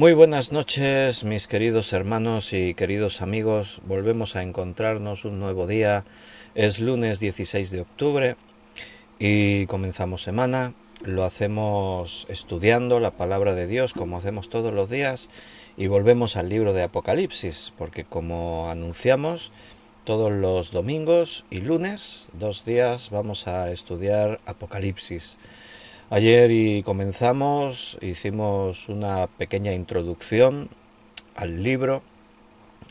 Muy buenas noches, mis queridos hermanos y queridos amigos. Volvemos a encontrarnos un nuevo día. Es lunes 16 de octubre y comenzamos semana. Lo hacemos estudiando la palabra de Dios como hacemos todos los días y volvemos al libro de Apocalipsis, porque como anunciamos, todos los domingos y lunes, 2 días, vamos a estudiar Apocalipsis. Ayer hicimos una pequeña introducción al libro.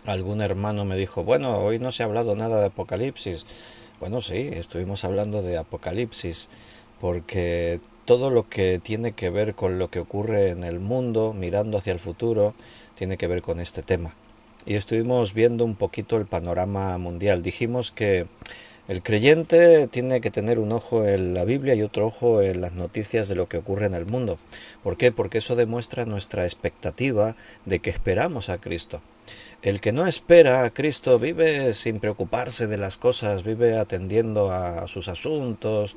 Algún hermano me dijo, bueno, hoy no se ha hablado nada de Apocalipsis. Bueno, sí, estuvimos hablando de Apocalipsis, porque todo lo que tiene que ver con lo que ocurre en el mundo, mirando hacia el futuro, tiene que ver con este tema. Y estuvimos viendo un poquito el panorama mundial. Dijimos que el creyente tiene que tener un ojo en la Biblia y otro ojo en las noticias de lo que ocurre en el mundo. ¿Por qué? Porque eso demuestra nuestra expectativa de que esperamos a Cristo. El que no espera a Cristo vive sin preocuparse de las cosas, vive atendiendo a sus asuntos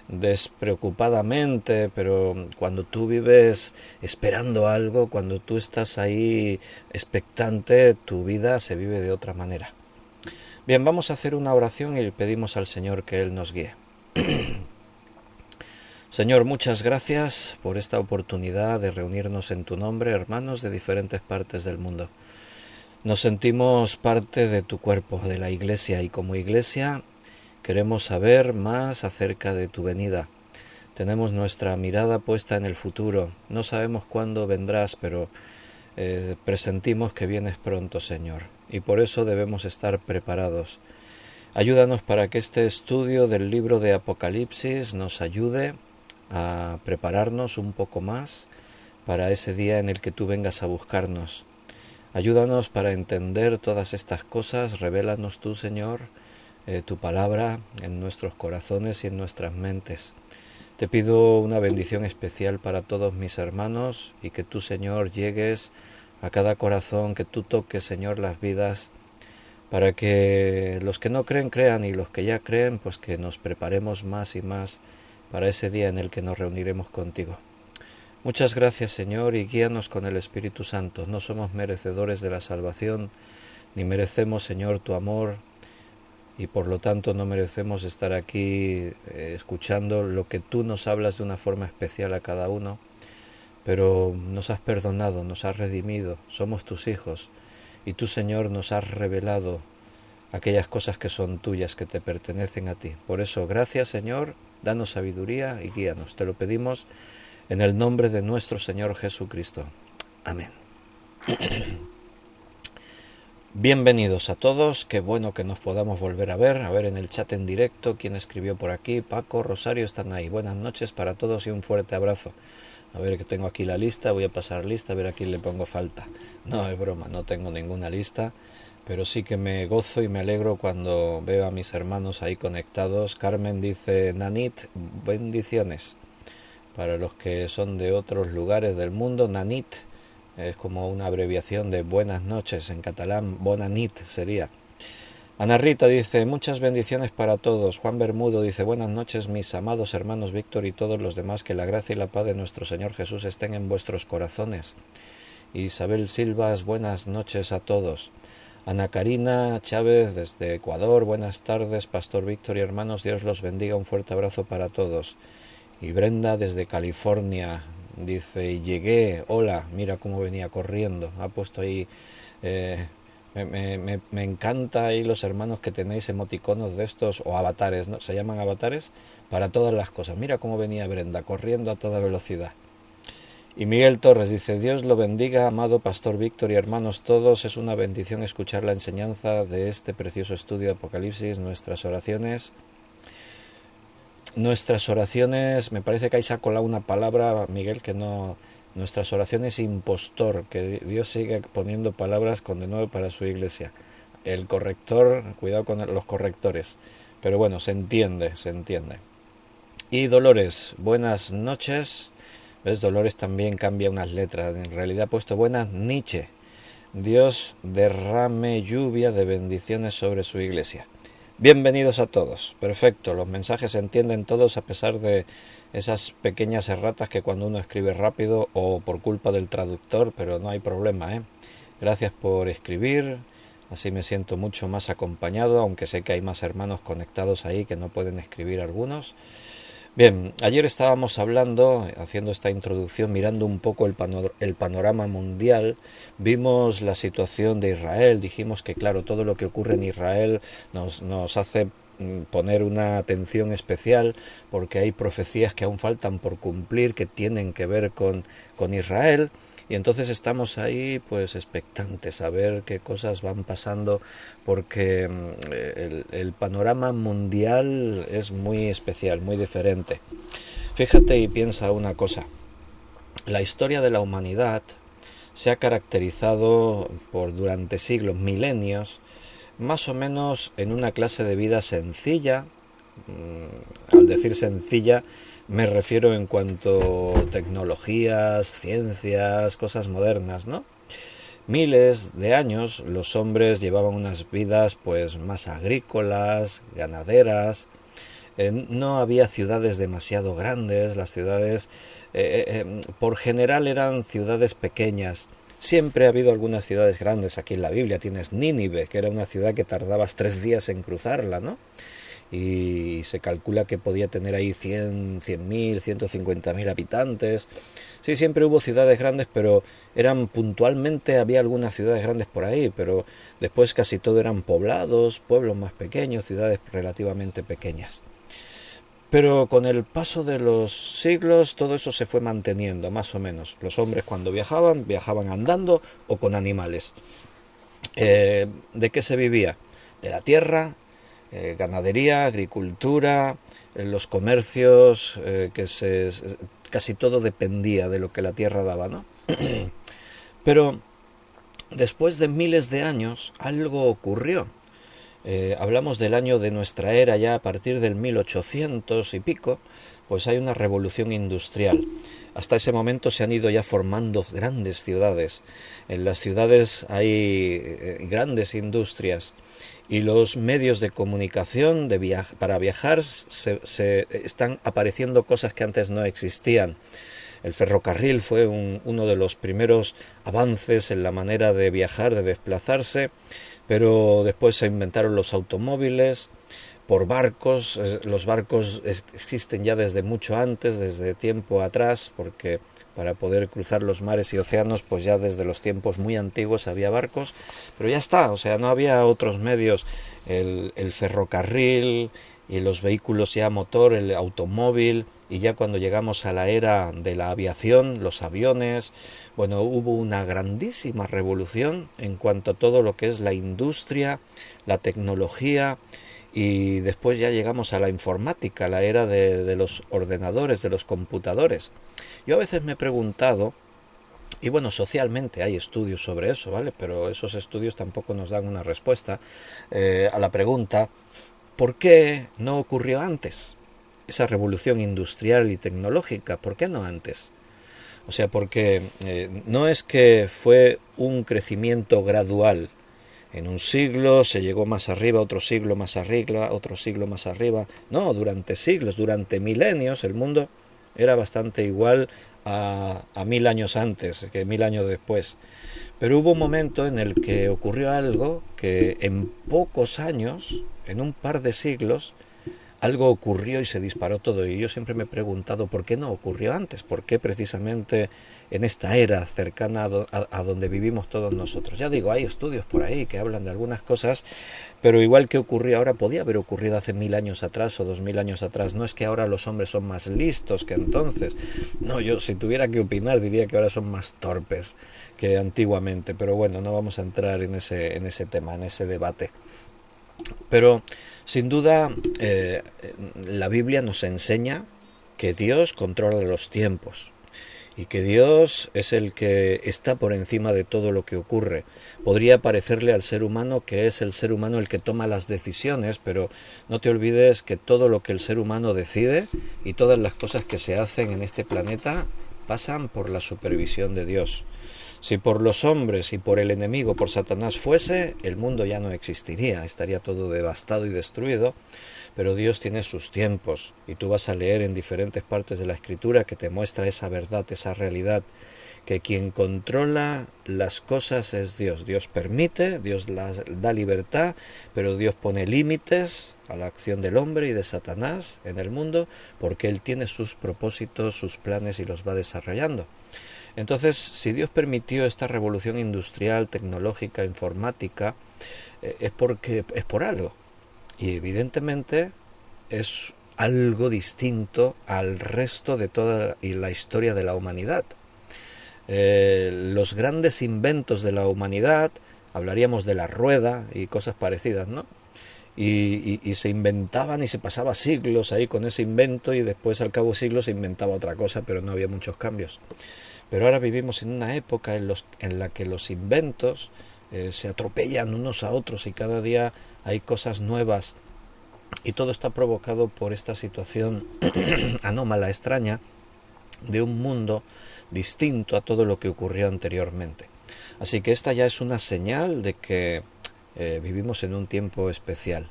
despreocupadamente, pero cuando tú vives esperando algo, cuando tú estás ahí expectante, tu vida se vive de otra manera. Bien, vamos a hacer una oración y pedimos al Señor que Él nos guíe. Señor, muchas gracias por esta oportunidad de reunirnos en tu nombre, hermanos de diferentes partes del mundo. Nos sentimos parte de tu cuerpo, de la Iglesia, y como Iglesia queremos saber más acerca de tu venida. Tenemos nuestra mirada puesta en el futuro. No sabemos cuándo vendrás, pero presentimos que vienes pronto, Señor, y por eso debemos estar preparados. Ayúdanos para que este estudio del libro de Apocalipsis nos ayude a prepararnos un poco más para ese día en el que tú vengas a buscarnos. Ayúdanos para entender todas estas cosas. Revélanos tú, Señor, tu palabra en nuestros corazones y en nuestras mentes. Te pido una bendición especial para todos mis hermanos y que tú, Señor, llegues a cada corazón, que tú toques, Señor, las vidas, para que los que no creen crean y los que ya creen, pues que nos preparemos más y más para ese día en el que nos reuniremos contigo. Muchas gracias, Señor, y guíanos con el Espíritu Santo. No somos merecedores de la salvación, ni merecemos, Señor, tu amor, y por lo tanto no merecemos estar aquí escuchando lo que tú nos hablas de una forma especial a cada uno, pero nos has perdonado, nos has redimido, somos tus hijos, y tú, Señor, nos has revelado aquellas cosas que son tuyas, que te pertenecen a ti. Por eso, gracias, Señor, danos sabiduría y guíanos. Te lo pedimos en el nombre de nuestro Señor Jesucristo. Amén. Bienvenidos a todos, qué bueno que nos podamos volver a ver en el chat en directo, quién escribió por aquí, Paco, Rosario, están ahí. Buenas noches para todos y un fuerte abrazo. A ver que tengo aquí la lista, voy a pasar lista, a ver a quién le pongo falta. No, es broma, no tengo ninguna lista, pero sí que me gozo y me alegro cuando veo a mis hermanos ahí conectados. Carmen dice, Nanit, bendiciones. Para los que son de otros lugares del mundo, Nanit es como una abreviación de buenas noches, en catalán bona nit sería. Ana Rita dice, muchas bendiciones para todos. Juan Bermudo dice, buenas noches mis amados hermanos Víctor y todos los demás, que la gracia y la paz de nuestro Señor Jesús estén en vuestros corazones. Isabel Silvas, buenas noches a todos. Ana Karina Chávez desde Ecuador, buenas tardes Pastor Víctor y hermanos, Dios los bendiga, un fuerte abrazo para todos. Y Brenda desde California dice, y llegué, hola, mira cómo venía corriendo, ha puesto ahí, me encanta ahí los hermanos que tenéis emoticonos de estos, o avatares, ¿no? Se llaman avatares para todas las cosas. Mira cómo venía Brenda, corriendo a toda velocidad. Y Miguel Torres dice, Dios lo bendiga, amado Pastor Víctor y hermanos todos, es una bendición escuchar la enseñanza de este precioso estudio de Apocalipsis, nuestras oraciones, me parece que ahí se ha colado una palabra, Miguel, que no, nuestras oraciones impostor, que Dios sigue poniendo palabras con de nuevo para su iglesia. El corrector, cuidado con los correctores, pero bueno, se entiende. Y Dolores, buenas noches. ¿Ves? Dolores también cambia unas letras, en realidad ha puesto buenas Nietzsche. Dios derrame lluvia de bendiciones sobre su iglesia. Bienvenidos a todos. Perfecto, los mensajes se entienden todos a pesar de esas pequeñas erratas que cuando uno escribe rápido o por culpa del traductor, pero no hay problema, ¿eh? Gracias por escribir, así me siento mucho más acompañado, aunque sé que hay más hermanos conectados ahí que no pueden escribir algunos. Bien, ayer estábamos hablando, haciendo esta introducción, mirando un poco el panorama mundial, vimos la situación de Israel, dijimos que claro, todo lo que ocurre en Israel nos hace poner una atención especial porque hay profecías que aún faltan por cumplir que tienen que ver con Israel. Y entonces estamos ahí pues expectantes a ver qué cosas van pasando porque el panorama mundial es muy especial, muy diferente. Fíjate y piensa una cosa. La historia de la humanidad se ha caracterizado por durante siglos, milenios, más o menos en una clase de vida sencilla. Al decir sencilla me refiero en cuanto a tecnologías, ciencias, cosas modernas, ¿no? Miles de años los hombres llevaban unas vidas pues más agrícolas, ganaderas. No había ciudades demasiado grandes, las ciudades por general eran ciudades pequeñas. Siempre ha habido algunas ciudades grandes. Aquí en la Biblia tienes Nínive, que era una ciudad que tardabas 3 días en cruzarla, ¿no? Y se calcula que podía tener ahí 100.000, 150.000 habitantes. Sí, siempre hubo ciudades grandes, pero eran puntualmente, había algunas ciudades grandes por ahí, pero después casi todo eran poblados, pueblos más pequeños, ciudades relativamente pequeñas. Pero con el paso de los siglos todo eso se fue manteniendo, más o menos. Los hombres cuando viajaban andando o con animales. ¿De qué se vivía? De la tierra, ganadería, agricultura, los comercios, casi todo dependía de lo que la tierra daba, ¿no? Pero después de miles de años algo ocurrió. Hablamos del año de nuestra era ya a partir del 1800 y pico, pues hay una revolución industrial. Hasta ese momento se han ido ya formando grandes ciudades. En las ciudades hay grandes industrias y los medios de comunicación para viajar se están apareciendo cosas que antes no existían. El ferrocarril fue uno de los primeros avances en la manera de viajar, de desplazarse, pero después se inventaron los automóviles, por barcos. Los barcos existen ya desde mucho antes, desde tiempo atrás, porque para poder cruzar los mares y océanos, pues ya desde los tiempos muy antiguos había barcos, pero ya está, o sea, no había otros medios. El ferrocarril y los vehículos ya a motor, el automóvil, y ya cuando llegamos a la era de la aviación, los aviones, bueno, hubo una grandísima revolución en cuanto a todo lo que es la industria, la tecnología, y después ya llegamos a la informática, la era de los ordenadores, de los computadores. Yo a veces me he preguntado, y bueno, socialmente hay estudios sobre eso, ¿vale? Pero esos estudios tampoco nos dan una respuesta a la pregunta, ¿por qué no ocurrió antes esa revolución industrial y tecnológica? ¿Por qué no antes? O sea, porque no es que fue un crecimiento gradual. En un siglo se llegó más arriba, otro siglo más arriba, otro siglo más arriba. No, durante siglos, durante milenios, el mundo era bastante igual a 1000 años antes que 1000 años después. Pero hubo un momento en el que ocurrió algo que en pocos años, en un par de siglos, algo ocurrió y se disparó todo. Y yo siempre me he preguntado por qué no ocurrió antes, por qué precisamente en esta era cercana a donde vivimos todos nosotros. Ya digo, hay estudios por ahí que hablan de algunas cosas, pero igual que ocurrió ahora, podía haber ocurrido hace 1000 años atrás o 2000 años atrás. No es que ahora los hombres son más listos que entonces. No, yo si tuviera que opinar diría que ahora son más torpes que antiguamente. Pero bueno, no vamos a entrar en ese tema, en ese debate. Pero sin duda la Biblia nos enseña que Dios controla los tiempos y que Dios es el que está por encima de todo lo que ocurre. Podría parecerle al ser humano que es el ser humano el que toma las decisiones, pero no te olvides que todo lo que el ser humano decide y todas las cosas que se hacen en este planeta pasan por la supervisión de Dios. Si por los hombres y por el enemigo, por Satanás fuese, el mundo ya no existiría, estaría todo devastado y destruido, pero Dios tiene sus tiempos, y tú vas a leer en diferentes partes de la Escritura que te muestra esa verdad, esa realidad, que quien controla las cosas es Dios. Dios permite, Dios da libertad, pero Dios pone límites a la acción del hombre y de Satanás en el mundo, porque Él tiene sus propósitos, sus planes y los va desarrollando. Entonces, si Dios permitió esta revolución industrial, tecnológica, informática, es porque es por algo. Y evidentemente es algo distinto al resto de toda la historia de la humanidad. Los grandes inventos de la humanidad, hablaríamos de la rueda y cosas parecidas, ¿no? Y se inventaban y se pasaba siglos ahí con ese invento, y después al cabo de siglos se inventaba otra cosa, pero no había muchos cambios. Pero ahora vivimos en una época en la que los inventos se atropellan unos a otros, y cada día hay cosas nuevas, y todo está provocado por esta situación anómala, extraña, de un mundo distinto a todo lo que ocurrió anteriormente. Así que esta ya es una señal de que vivimos en un tiempo especial.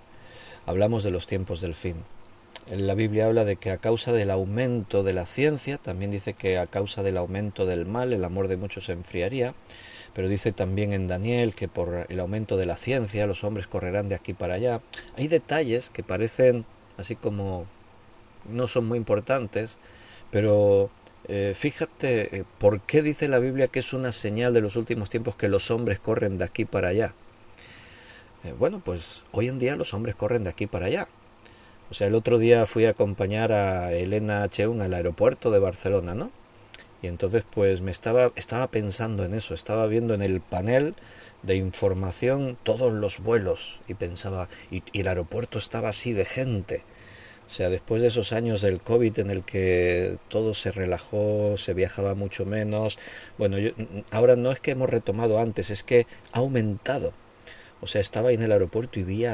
Hablamos de los tiempos del fin. La Biblia habla de que a causa del aumento de la ciencia, también dice que a causa del aumento del mal, el amor de muchos se enfriaría, pero dice también en Daniel que por el aumento de la ciencia los hombres correrán de aquí para allá. Hay detalles que parecen así como no son muy importantes, pero fíjate por qué dice la Biblia que es una señal de los últimos tiempos que los hombres corren de aquí para allá. Bueno, pues hoy en día los hombres corren de aquí para allá. O sea, el otro día fui a acompañar a Elena Cheung al aeropuerto de Barcelona, ¿no? Y entonces pues estaba pensando en eso, estaba viendo en el panel de información todos los vuelos y pensaba, y el aeropuerto estaba así de gente. O sea, después de esos años del COVID en el que todo se relajó, se viajaba mucho menos, bueno, ahora no es que hemos retomado antes, es que ha aumentado. O sea, estaba ahí en el aeropuerto y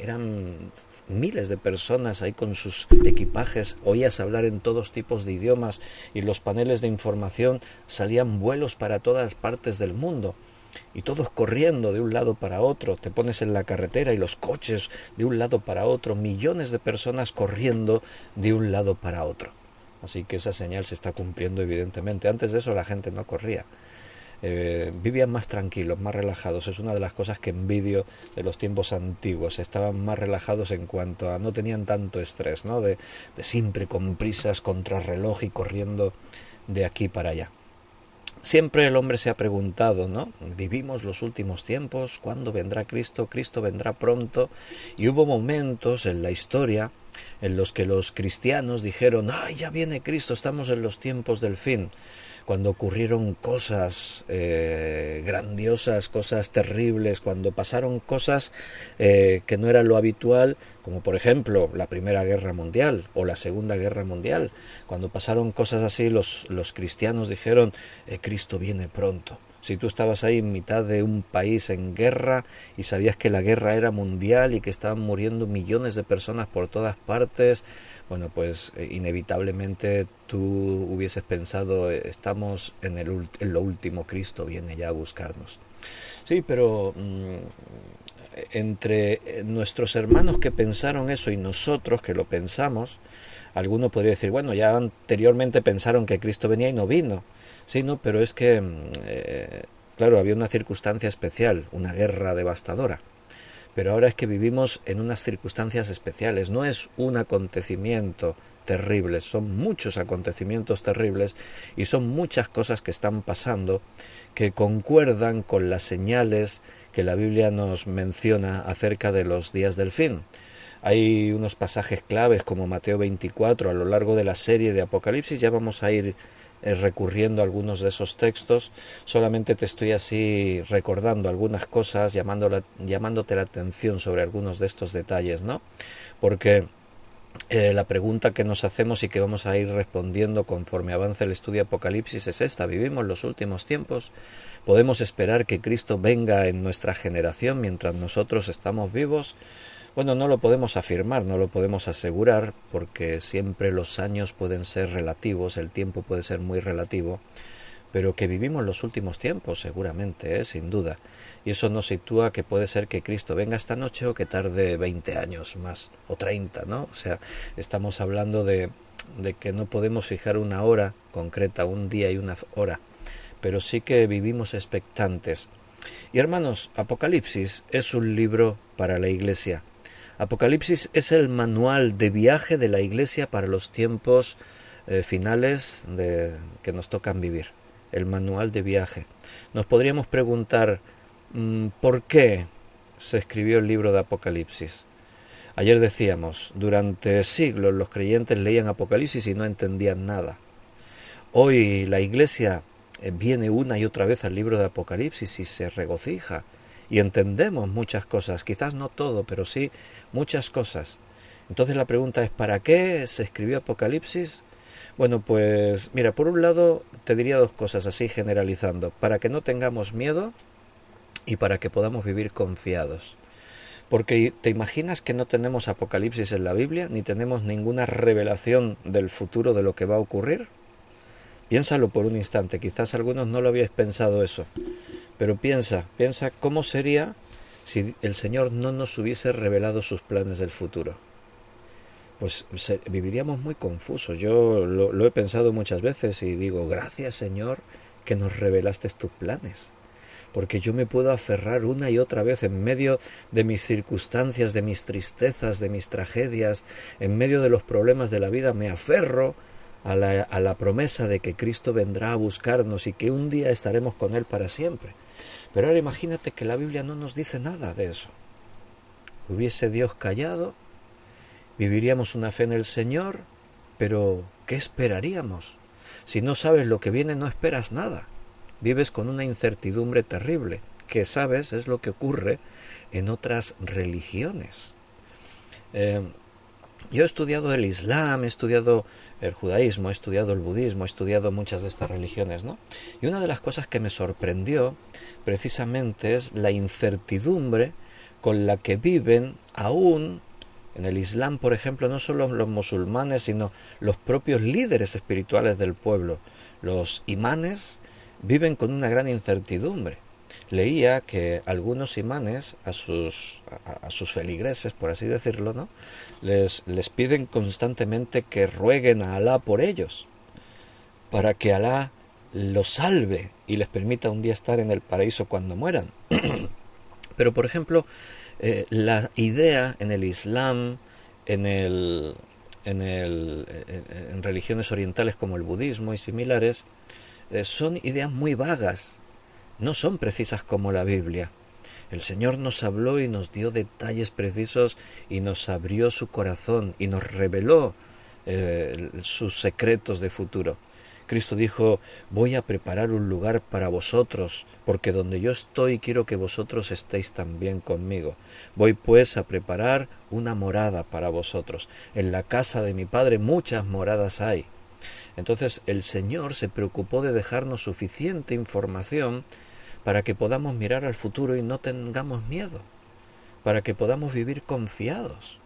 eran miles de personas ahí con sus equipajes, oías hablar en todos tipos de idiomas, y los paneles de información salían vuelos para todas partes del mundo. Y todos corriendo de un lado para otro, te pones en la carretera y los coches de un lado para otro, millones de personas corriendo de un lado para otro. Así que esa señal se está cumpliendo evidentemente. Antes de eso la gente no corría. Vivían más tranquilos, más relajados. Es una de las cosas que envidio de los tiempos antiguos. Estaban más relajados en cuanto a no tenían tanto estrés, ¿no? De siempre con prisas, contrarreloj y corriendo de aquí para allá. Siempre el hombre se ha preguntado, ¿no? Vivimos los últimos tiempos, ¿cuándo vendrá Cristo? Cristo vendrá pronto. Y hubo momentos en la historia en los que los cristianos dijeron, ¡ay, ya viene Cristo, estamos en los tiempos del fin! Cuando ocurrieron cosas grandiosas, cosas terribles, cuando pasaron cosas que no era lo habitual, como por ejemplo la Primera Guerra Mundial o la Segunda Guerra Mundial. Cuando pasaron cosas así, los cristianos dijeron, Cristo viene pronto. Si tú estabas ahí en mitad de un país en guerra y sabías que la guerra era mundial y que estaban muriendo millones de personas por todas partes, bueno, pues inevitablemente tú hubieses pensado, estamos en lo último, Cristo viene ya a buscarnos. Sí, pero entre nuestros hermanos que pensaron eso y nosotros que lo pensamos, alguno podría decir, bueno, ya anteriormente pensaron que Cristo venía y no vino. Sí, no, pero es que, claro, había una circunstancia especial, una guerra devastadora. Pero ahora es que vivimos en unas circunstancias especiales. No es un acontecimiento terrible, son muchos acontecimientos terribles y son muchas cosas que están pasando que concuerdan con las señales que la Biblia nos menciona acerca de los días del fin. Hay unos pasajes claves como Mateo 24, a lo largo de la serie de Apocalipsis ya vamos a ir recurriendo a algunos de esos textos. Solamente te estoy así recordando algunas cosas, llamándote la atención sobre algunos de estos detalles, ¿no? Porque la pregunta que nos hacemos y que vamos a ir respondiendo conforme avance el estudio de Apocalipsis es esta: ¿vivimos los últimos tiempos? ¿Podemos esperar que Cristo venga en nuestra generación mientras nosotros estamos vivos? Bueno, no lo podemos afirmar, no lo podemos asegurar, porque siempre los años pueden ser relativos, el tiempo puede ser muy relativo, pero que vivimos los últimos tiempos, seguramente, sin duda. Y eso nos sitúa que puede ser que Cristo venga esta noche o que tarde 20 años más, o 30, ¿no? O sea, estamos hablando de que no podemos fijar una hora concreta, un día y una hora, pero sí que vivimos expectantes. Y hermanos, Apocalipsis es un libro para la Iglesia. Apocalipsis es el manual de viaje de la Iglesia para los tiempos finales que nos tocan vivir. El manual de viaje. Nos podríamos preguntar, ¿por qué se escribió el libro de Apocalipsis? Ayer decíamos, durante siglos los creyentes leían Apocalipsis y no entendían nada. Hoy la Iglesia viene una y otra vez al libro de Apocalipsis y se regocija y entendemos muchas cosas, quizás no todo, pero sí muchas cosas. Entonces la pregunta es, ¿para qué se escribió Apocalipsis? Bueno, pues mira, por un lado te diría dos cosas así generalizando, para que no tengamos miedo y para que podamos vivir confiados. Porque ¿te imaginas que no tenemos Apocalipsis en la Biblia, ni tenemos ninguna revelación del futuro de lo que va a ocurrir? Piénsalo por un instante, quizás algunos no lo habíais pensado eso, pero piensa cómo sería si el Señor no nos hubiese revelado sus planes del futuro. Pues viviríamos muy confusos. Yo lo he pensado muchas veces y digo, gracias Señor que nos revelaste tus planes, porque yo me puedo aferrar una y otra vez en medio de mis circunstancias, de mis tristezas, de mis tragedias, en medio de los problemas de la vida, me aferro a la promesa de que Cristo vendrá a buscarnos y que un día estaremos con Él para siempre. Pero ahora imagínate que la Biblia no nos dice nada de eso. Hubiese Dios callado, viviríamos una fe en el Señor, pero ¿qué esperaríamos? Si no sabes lo que viene, no esperas nada. Vives con una incertidumbre terrible, que sabes es lo que ocurre en otras religiones. Yo he estudiado el Islam, he estudiado el judaísmo, he estudiado el budismo, he estudiado muchas de estas religiones, ¿no? Y una de las cosas que me sorprendió precisamente es la incertidumbre con la que viven aún en el Islam, por ejemplo, no solo los musulmanes, sino los propios líderes espirituales del pueblo. Los imanes viven con una gran incertidumbre. Leía que algunos imanes a sus feligreses, por así decirlo, ¿no?, les piden constantemente que rueguen a Alá por ellos, para que Alá los salve y les permita un día estar en el paraíso cuando mueran. Pero, por ejemplo, la idea en el Islam, en religiones orientales como el budismo y similares, son ideas muy vagas, no son precisas como la Biblia. El Señor nos habló y nos dio detalles precisos y nos abrió su corazón y nos reveló sus secretos de futuro. Cristo dijo, voy a preparar un lugar para vosotros, porque donde yo estoy quiero que vosotros estéis también conmigo. Voy pues a preparar una morada para vosotros. En la casa de mi Padre muchas moradas hay. Entonces el Señor se preocupó de dejarnos suficiente información para que podamos mirar al futuro y no tengamos miedo, para que podamos vivir confiados.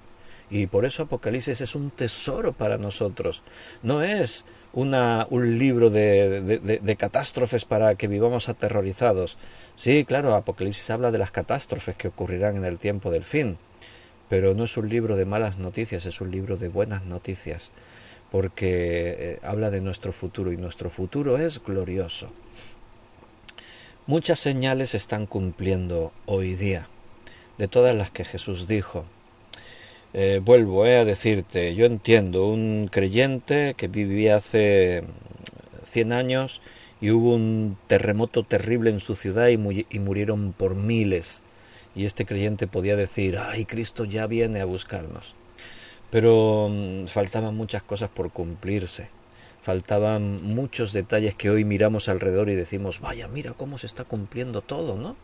Y por eso Apocalipsis es un tesoro para nosotros. No es un libro de catástrofes para que vivamos aterrorizados. Sí, claro, Apocalipsis habla de las catástrofes que ocurrirán en el tiempo del fin, pero no es un libro de malas noticias, es un libro de buenas noticias, porque habla de nuestro futuro y nuestro futuro es glorioso. Muchas señales se están cumpliendo hoy día, de todas las que Jesús dijo. Vuelvo a decirte, yo entiendo, un creyente que vivía hace 100 años y hubo un terremoto terrible en su ciudad y murieron por miles. Y este creyente podía decir, ¡ay, Cristo ya viene a buscarnos! Pero faltaban muchas cosas por cumplirse. Faltaban muchos detalles que hoy miramos alrededor y decimos, vaya, mira cómo se está cumpliendo todo, ¿no?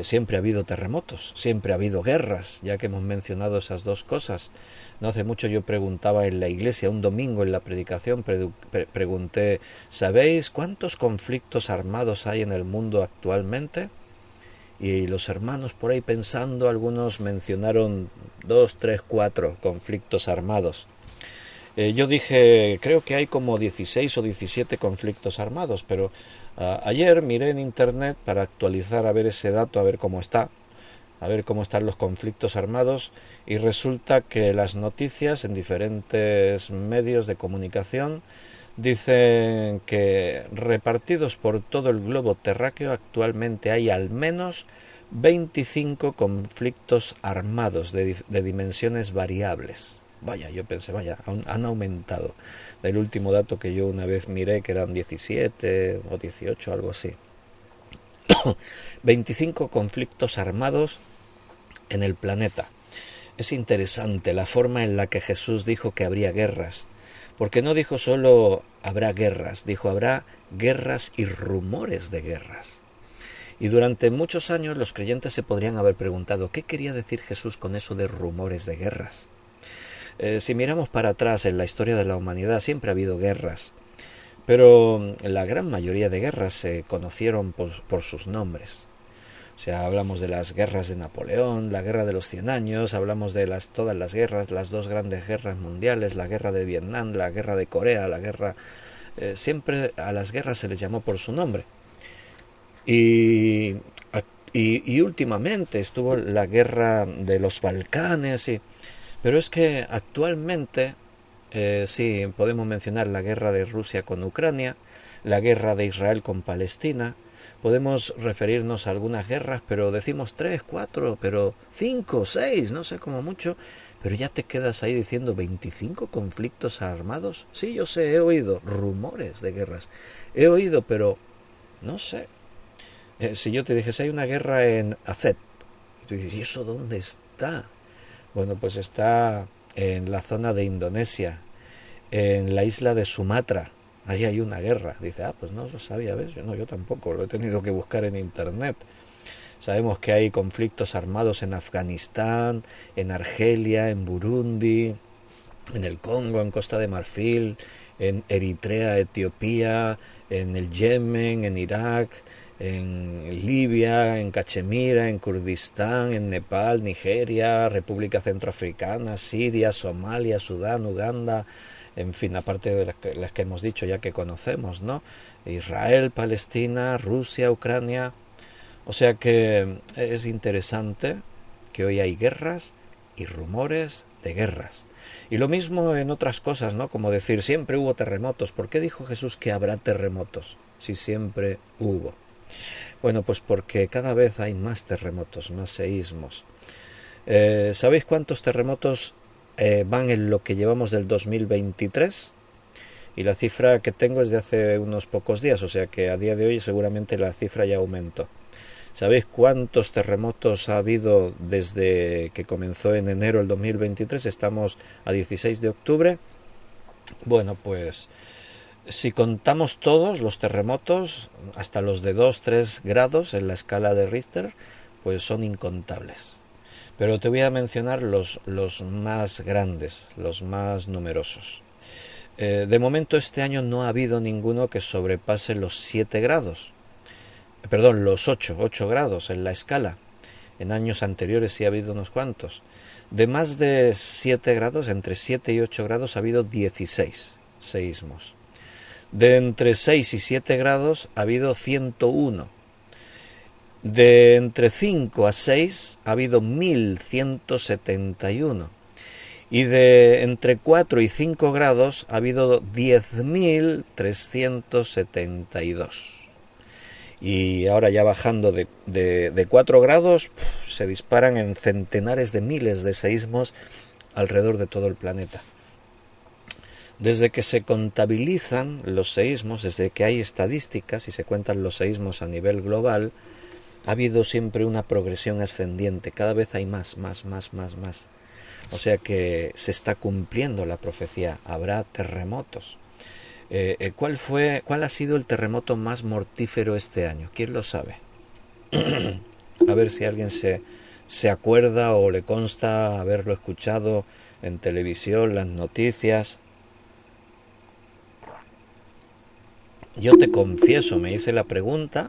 Siempre ha habido terremotos, siempre ha habido guerras, ya que hemos mencionado esas dos cosas. No hace mucho yo preguntaba en la iglesia, un domingo en la predicación, pregunté, ¿sabéis cuántos conflictos armados hay en el mundo actualmente? Y los hermanos por ahí pensando, algunos mencionaron 2, 3, 4 conflictos armados. Yo dije, creo que hay como 16 o 17 conflictos armados, pero ayer miré en internet para actualizar a ver ese dato, a ver cómo están los conflictos armados, y resulta que las noticias en diferentes medios de comunicación dicen que repartidos por todo el globo terráqueo actualmente hay al menos 25 conflictos armados de dimensiones variables. Vaya, yo pensé, vaya, han aumentado del último dato que yo una vez miré, que eran 17 o 18, algo así. 25 conflictos armados en el planeta. Es interesante la forma en la que Jesús dijo que habría guerras, porque no dijo solo habrá guerras, dijo habrá guerras y rumores de guerras. Y durante muchos años los creyentes se podrían haber preguntado ¿qué quería decir Jesús con eso de rumores de guerras? Si miramos para atrás en la historia de la humanidad siempre ha habido guerras, pero la gran mayoría de guerras se conocieron por sus nombres. O sea, hablamos de las guerras de Napoleón, la guerra de los 100 años, hablamos de todas las guerras, las dos grandes guerras mundiales, la guerra de Vietnam, la guerra de Corea, la guerra... siempre a las guerras se les llamó por su nombre. Y, y últimamente estuvo la guerra de los Balcanes, pero es que actualmente sí podemos mencionar la guerra de Rusia con Ucrania, la guerra de Israel con Palestina. Podemos referirnos a algunas guerras, pero decimos 3, 4, pero 5, 6, no sé, como mucho, pero ya te quedas ahí diciendo 25 conflictos armados. Sí, yo sé, he oído rumores de guerras, he oído, pero no sé. Si yo te dijese hay una guerra en Aceh, y tú dices, ¿y eso dónde está? Bueno, pues está en la zona de Indonesia, en la isla de Sumatra. Ahí hay una guerra. Dice, pues no lo sabía, ¿ves? Yo tampoco, lo he tenido que buscar en internet. Sabemos que hay conflictos armados en Afganistán, en Argelia, en Burundi, en el Congo, en Costa de Marfil, en Eritrea, Etiopía, en el Yemen, en Irak, en Libia, en Cachemira, en Kurdistán, en Nepal, Nigeria, República Centroafricana, Siria, Somalia, Sudán, Uganda, en fin, aparte de las que hemos dicho ya que conocemos, ¿no? Israel, Palestina, Rusia, Ucrania. O sea que es interesante que hoy hay guerras y rumores de guerras. Y lo mismo en otras cosas, ¿no? Como decir, siempre hubo terremotos. ¿Por qué dijo Jesús que habrá terremotos si siempre hubo? Bueno, pues porque cada vez hay más terremotos, más seísmos. ¿Sabéis cuántos terremotos van en lo que llevamos del 2023? Y la cifra que tengo es de hace unos pocos días, o sea que a día de hoy seguramente la cifra ya aumentó. ¿Sabéis cuántos terremotos ha habido desde que comenzó en enero del 2023? Estamos a 16 de octubre. Bueno, pues si contamos todos los terremotos, hasta los de 2-3 grados en la escala de Richter, pues son incontables. Pero te voy a mencionar los más grandes, los más numerosos. De momento este año no ha habido ninguno que sobrepase los 7 grados. Perdón, los 8 grados en la escala. En años anteriores sí ha habido unos cuantos. De más de 7 grados, entre 7 y 8 grados, ha habido 16 seísmos. De entre 6 y 7 grados ha habido 101. De entre 5 a 6 ha habido 1171. Y de entre 4 y 5 grados ha habido 10.372. Y ahora ya bajando de 4 grados, se disparan en centenares de miles de seísmos alrededor de todo el planeta. Desde que se contabilizan los seísmos, desde que hay estadísticas y se cuentan los seísmos a nivel global, ha habido siempre una progresión ascendiente, cada vez hay más. O sea que se está cumpliendo la profecía, habrá terremotos. ¿Cuál ha sido el terremoto más mortífero este año? ¿Quién lo sabe? A ver si alguien se acuerda o le consta haberlo escuchado en televisión, las noticias. Yo te confieso, me hice la pregunta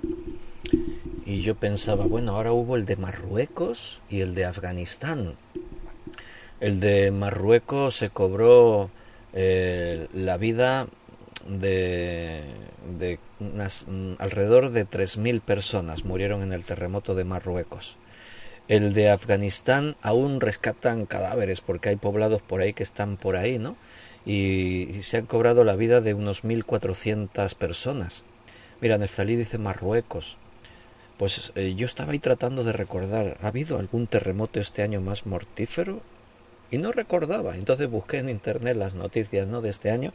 y yo pensaba, bueno, ahora hubo el de Marruecos y el de Afganistán. El de Marruecos se cobró la vida de alrededor de 3.000 personas murieron en el terremoto de Marruecos. El de Afganistán aún rescatan cadáveres porque hay poblados por ahí que están por ahí, ¿no? Y se han cobrado la vida de unos 1.400 personas. Mira, Neftalí dice Marruecos. Pues yo estaba ahí tratando de recordar, ¿ha habido algún terremoto este año más mortífero? Y no recordaba. Entonces busqué en internet las noticias, ¿no?, de este año.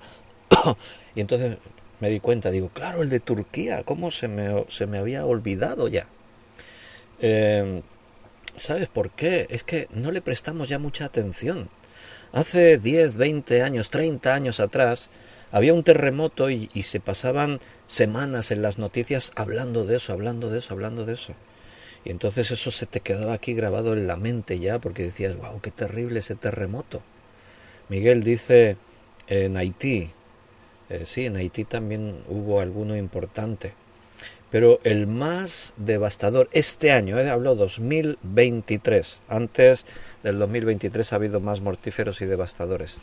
Y entonces me di cuenta, digo, claro, el de Turquía, ¿cómo se me había olvidado ya? Eh, ¿Sabes por qué? Es que no le prestamos ya mucha atención. Hace 10, 20 años, 30 años atrás, había un terremoto y se pasaban semanas en las noticias hablando de eso, hablando de eso, hablando de eso. Y entonces eso se te quedaba aquí grabado en la mente ya, porque decías, wow, qué terrible ese terremoto. Miguel dice, en Haití, sí, en Haití también hubo alguno importante. Pero el más devastador este año, hablo 2023, antes del 2023 ha habido más mortíferos y devastadores.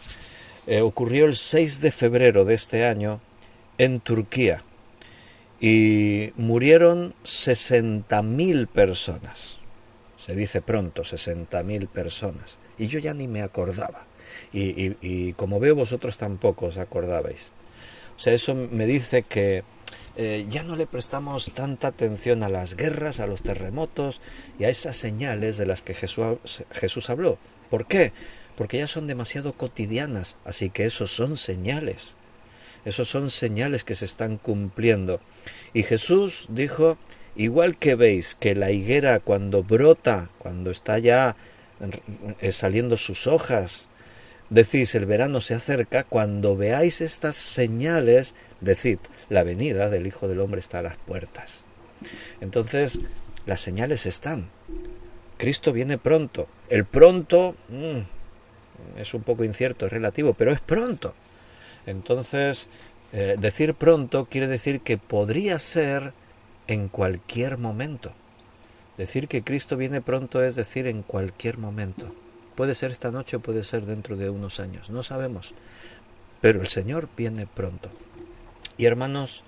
Ocurrió el 6 de febrero de este año en Turquía y murieron 60.000 personas. Se dice pronto, 60.000 personas. Y yo ya ni me acordaba. Y como veo, vosotros tampoco os acordabais. O sea, eso me dice que ya no le prestamos tanta atención a las guerras, a los terremotos y a esas señales de las que Jesús habló. ¿Por qué? Porque ya son demasiado cotidianas, así que esos son señales. Esos son señales que se están cumpliendo. Y Jesús dijo, igual que veis que la higuera cuando brota, cuando está ya saliendo sus hojas, decís el verano se acerca, cuando veáis estas señales, decid, la venida del Hijo del Hombre está a las puertas. Entonces, las señales están. Cristo viene pronto. El pronto es un poco incierto, es relativo, pero es pronto. Entonces, decir pronto quiere decir que podría ser en cualquier momento. Decir que Cristo viene pronto es decir en cualquier momento. Puede ser esta noche, puede ser dentro de unos años, no sabemos. Pero el Señor viene pronto. Y hermanos,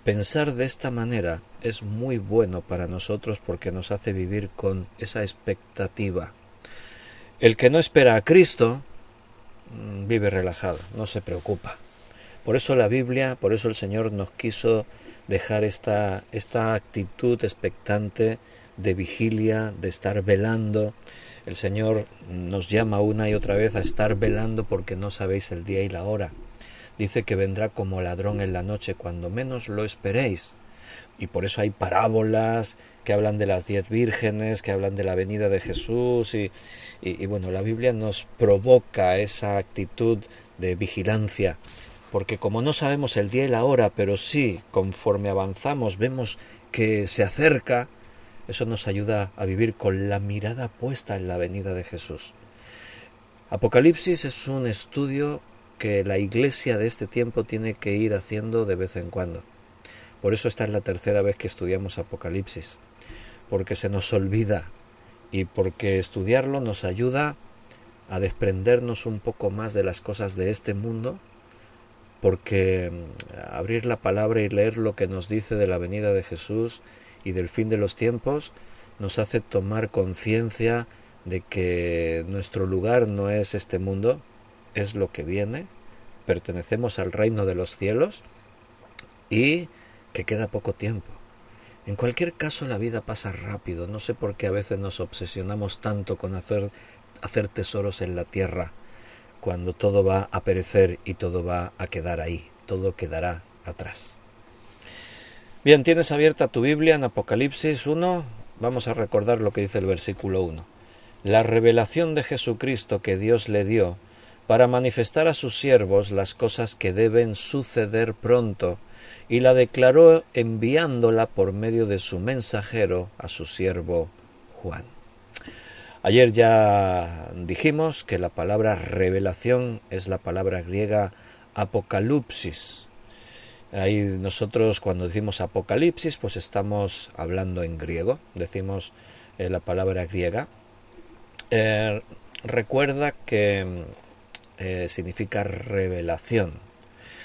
pensar de esta manera es muy bueno para nosotros porque nos hace vivir con esa expectativa. El que no espera a Cristo vive relajado, no se preocupa. Por eso la Biblia, por eso el Señor nos quiso dejar esta actitud expectante de vigilia, de estar velando. El Señor nos llama una y otra vez a estar velando porque no sabéis el día y la hora. Dice que vendrá como ladrón en la noche cuando menos lo esperéis. Y por eso hay parábolas que hablan de las 10 vírgenes, que hablan de la venida de Jesús y bueno, la Biblia nos provoca esa actitud de vigilancia, porque como no sabemos el día y la hora, pero sí, conforme avanzamos, vemos que se acerca, eso nos ayuda a vivir con la mirada puesta en la venida de Jesús. Apocalipsis es un estudio que la iglesia de este tiempo tiene que ir haciendo de vez en cuando. Por eso esta es la tercera vez que estudiamos Apocalipsis, porque se nos olvida y porque estudiarlo nos ayuda a desprendernos un poco más de las cosas de este mundo, porque abrir la palabra y leer lo que nos dice de la venida de Jesús y del fin de los tiempos nos hace tomar conciencia de que nuestro lugar no es este mundo, es lo que viene, pertenecemos al reino de los cielos y que queda poco tiempo. En cualquier caso la vida pasa rápido, no sé por qué a veces nos obsesionamos tanto con hacer tesoros en la tierra, cuando todo va a perecer y todo va a quedar ahí, todo quedará atrás. Bien, tienes abierta tu Biblia en Apocalipsis 1, vamos a recordar lo que dice el versículo 1. La revelación de Jesucristo que Dios le dio para manifestar a sus siervos las cosas que deben suceder pronto, y la declaró enviándola por medio de su mensajero a su siervo Juan. Ayer ya dijimos que la palabra revelación es la palabra griega apocalipsis. Ahí nosotros cuando decimos apocalipsis pues estamos hablando en griego, decimos la palabra griega. Recuerda que significa revelación.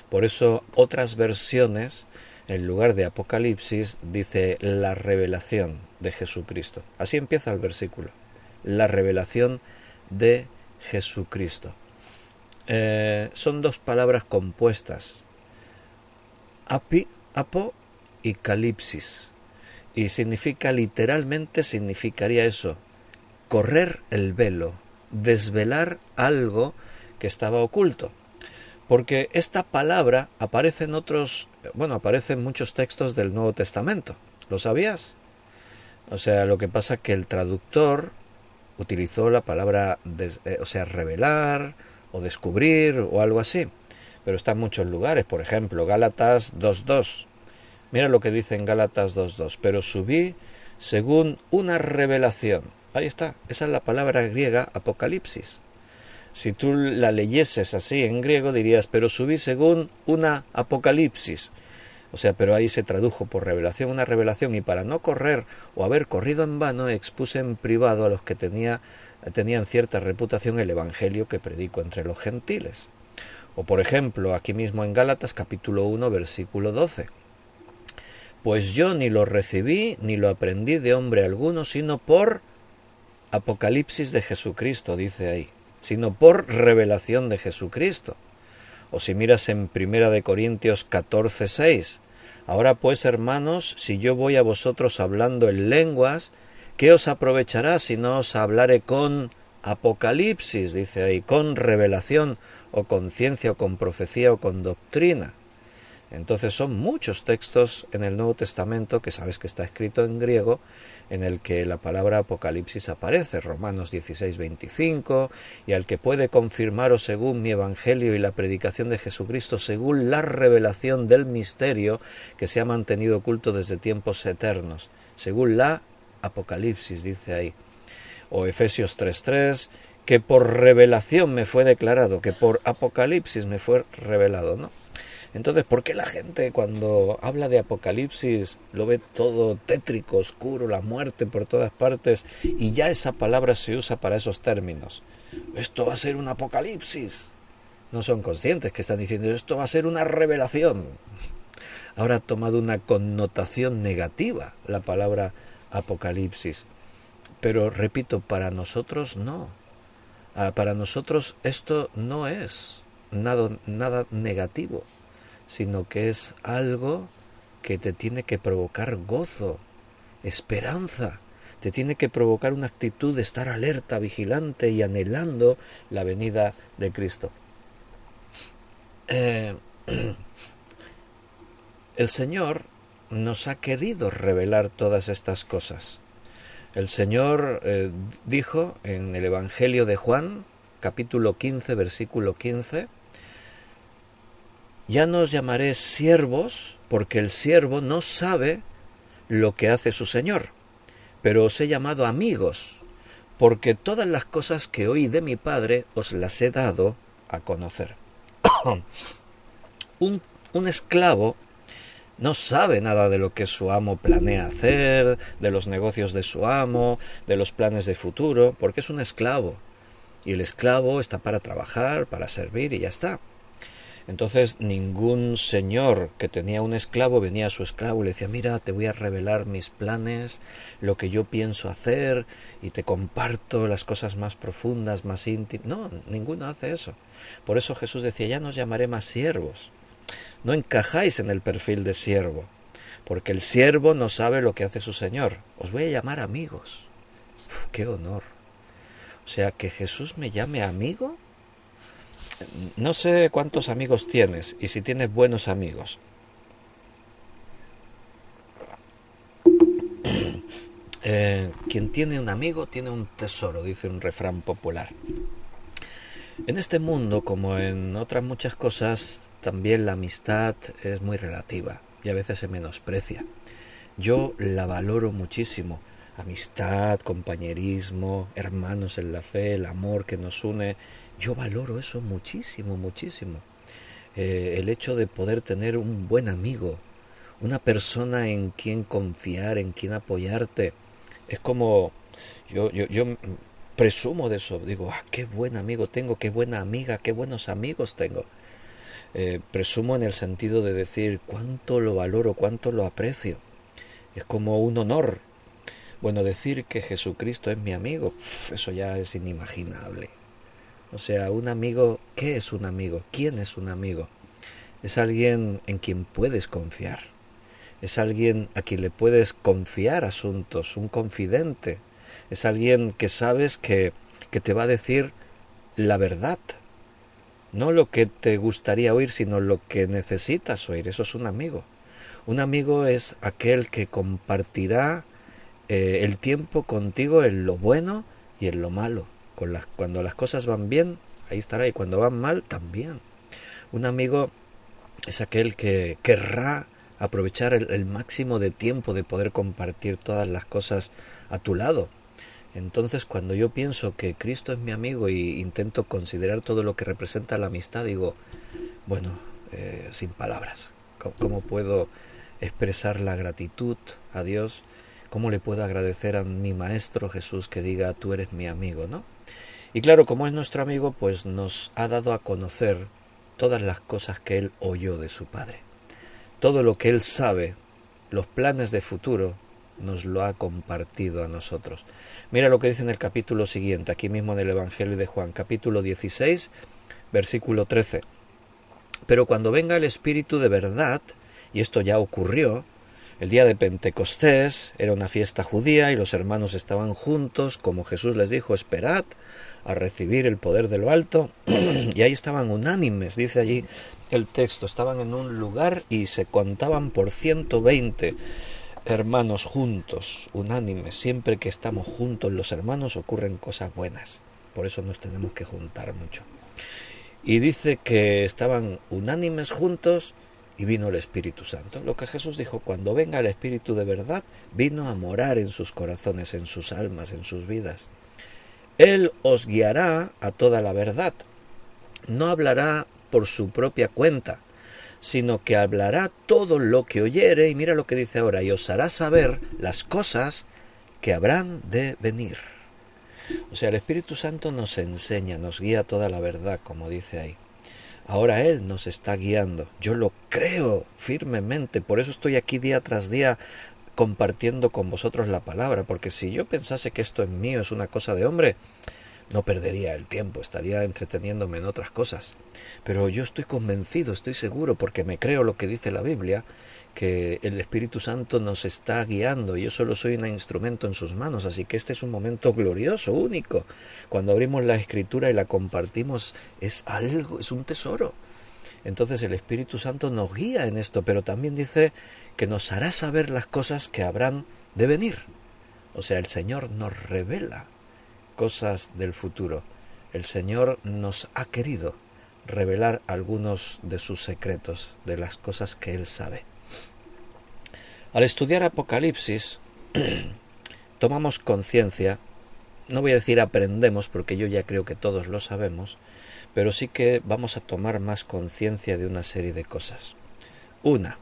Por eso otras versiones, en lugar de Apocalipsis, dice la revelación de Jesucristo. Así empieza el versículo. La revelación de Jesucristo. Son dos palabras compuestas. Apo y calipsis. Y literalmente significaría eso. Correr el velo. Desvelar algo que estaba oculto. Porque esta palabra aparece aparece en muchos textos del Nuevo Testamento. ¿Lo sabías? O sea, lo que pasa es que el traductor utilizó la palabra, revelar o descubrir o algo así. Pero está en muchos lugares. Por ejemplo, Gálatas 2.2. Mira lo que dice en Gálatas 2.2. Pero subí según una revelación. Ahí está. Esa es la palabra griega apocalipsis. Si tú la leyeses así en griego dirías, pero subí según una apocalipsis. O sea, pero ahí se tradujo por revelación, una revelación, y para no correr o haber corrido en vano, expuse en privado a los que tenían cierta reputación el evangelio que predico entre los gentiles. O por ejemplo, aquí mismo en Gálatas capítulo 1, versículo 12. Pues yo ni lo recibí ni lo aprendí de hombre alguno, sino por apocalipsis de Jesucristo, dice ahí. Sino por revelación de Jesucristo. O si miras en 1 Corintios 14:6, ahora pues, hermanos, si yo voy a vosotros hablando en lenguas, ¿qué os aprovechará si no os hablare con apocalipsis? Dice ahí, con revelación, o con ciencia, o con profecía, o con doctrina. Entonces son muchos textos en el Nuevo Testamento, que sabes que está escrito en griego, en el que la palabra apocalipsis aparece, Romanos 16:25, y al que puede confirmaros según mi evangelio y la predicación de Jesucristo, según la revelación del misterio que se ha mantenido oculto desde tiempos eternos, según la apocalipsis, dice ahí. O Efesios 3:3, que por revelación me fue declarado, que por apocalipsis me fue revelado, ¿no? Entonces, ¿por qué la gente cuando habla de apocalipsis lo ve todo tétrico, oscuro, la muerte por todas partes, y ya esa palabra se usa para esos términos? Esto va a ser un apocalipsis. No son conscientes que están diciendo esto va a ser una revelación. Ahora ha tomado una connotación negativa la palabra apocalipsis. Pero repito, para nosotros no. Para nosotros esto no es nada negativo, sino que es algo que te tiene que provocar gozo, esperanza, te tiene que provocar una actitud de estar alerta, vigilante y anhelando la venida de Cristo. El Señor nos ha querido revelar todas estas cosas. El Señor dijo en el Evangelio de Juan, capítulo 15, versículo 15, ya no os llamaré siervos, porque el siervo no sabe lo que hace su Señor, pero os he llamado amigos, porque todas las cosas que oí de mi Padre os las he dado a conocer. Un esclavo no sabe nada de lo que su amo planea hacer, de los negocios de su amo, de los planes de futuro, porque es un esclavo. Y el esclavo está para trabajar, para servir y ya está. Entonces ningún señor que tenía un esclavo venía a su esclavo y le decía, mira, te voy a revelar mis planes, lo que yo pienso hacer, y te comparto las cosas más profundas, más íntimas. No, ninguno hace eso. Por eso Jesús decía, ya no os llamaré más siervos. No encajáis en el perfil de siervo, porque el siervo no sabe lo que hace su señor. Os voy a llamar amigos. ¡Qué honor! O sea, que Jesús me llame amigo. No sé cuántos amigos tienes y si tienes buenos amigos. Quien tiene un amigo tiene un tesoro, dice un refrán popular. En este mundo, como en otras muchas cosas, también la amistad es muy relativa y a veces se menosprecia. Yo la valoro muchísimo. Amistad, compañerismo, hermanos en la fe, el amor que nos une. Yo valoro eso muchísimo, muchísimo. El hecho de poder tener un buen amigo, una persona en quien confiar, en quien apoyarte. Es como yo presumo de eso, digo, qué buen amigo tengo, qué buena amiga, qué buenos amigos tengo. Presumo en el sentido de decir cuánto lo valoro, cuánto lo aprecio. Es como un honor. Bueno, decir que Jesucristo es mi amigo, eso ya es inimaginable. O sea, un amigo, ¿qué es un amigo? ¿Quién es un amigo? Es alguien en quien puedes confiar. Es alguien a quien le puedes confiar asuntos, un confidente. Es alguien que sabes que te va a decir la verdad. No lo que te gustaría oír, sino lo que necesitas oír. Eso es un amigo. Un amigo es aquel que compartirá el tiempo contigo en lo bueno y en lo malo. Cuando las cosas van bien, ahí estará, y cuando van mal, también. Un amigo es aquel que querrá aprovechar el máximo de tiempo de poder compartir todas las cosas a tu lado. Entonces, cuando yo pienso que Cristo es mi amigo y intento considerar todo lo que representa la amistad, digo, bueno, sin palabras, ¿cómo puedo expresar la gratitud a Dios? ¿Cómo le puedo agradecer a mi Maestro Jesús que diga, tú eres mi amigo, ¿no? Y claro, como es nuestro amigo, pues nos ha dado a conocer todas las cosas que Él oyó de su Padre. Todo lo que Él sabe, los planes de futuro, nos lo ha compartido a nosotros. Mira lo que dice en el capítulo siguiente, aquí mismo en el Evangelio de Juan, capítulo 16, versículo 13. Pero cuando venga el Espíritu de verdad, y esto ya ocurrió, el día de Pentecostés era una fiesta judía y los hermanos estaban juntos, como Jesús les dijo, esperad a recibir el poder de lo alto, y ahí estaban unánimes, dice allí el texto, estaban en un lugar y se contaban por 120 hermanos juntos, unánimes. Siempre que estamos juntos los hermanos ocurren cosas buenas, por eso nos tenemos que juntar mucho. Y dice que estaban unánimes juntos y vino el Espíritu Santo. Lo que Jesús dijo, cuando venga el Espíritu de verdad, vino a morar en sus corazones, en sus almas, en sus vidas. Él os guiará a toda la verdad. No hablará por su propia cuenta, sino que hablará todo lo que oyere, y mira lo que dice ahora, y os hará saber las cosas que habrán de venir. O sea, el Espíritu Santo nos enseña, nos guía a toda la verdad, como dice ahí. Ahora Él nos está guiando. Yo lo creo firmemente. Por eso estoy aquí día tras día compartiendo con vosotros la palabra. Porque si yo pensase que esto es mío, es una cosa de hombre, no perdería el tiempo, estaría entreteniéndome en otras cosas. Pero yo estoy convencido, estoy seguro, porque me creo lo que dice la Biblia, que el Espíritu Santo nos está guiando y yo solo soy un instrumento en sus manos, así que este es un momento glorioso, único. Cuando abrimos la Escritura y la compartimos es algo, es un tesoro. Entonces el Espíritu Santo nos guía en esto, pero también dice que nos hará saber las cosas que habrán de venir. O sea, el Señor nos revela cosas del futuro. El Señor nos ha querido revelar algunos de sus secretos, de las cosas que Él sabe. Al estudiar Apocalipsis, tomamos conciencia, no voy a decir aprendemos, porque yo ya creo que todos lo sabemos, pero sí que vamos a tomar más conciencia de una serie de cosas. Una,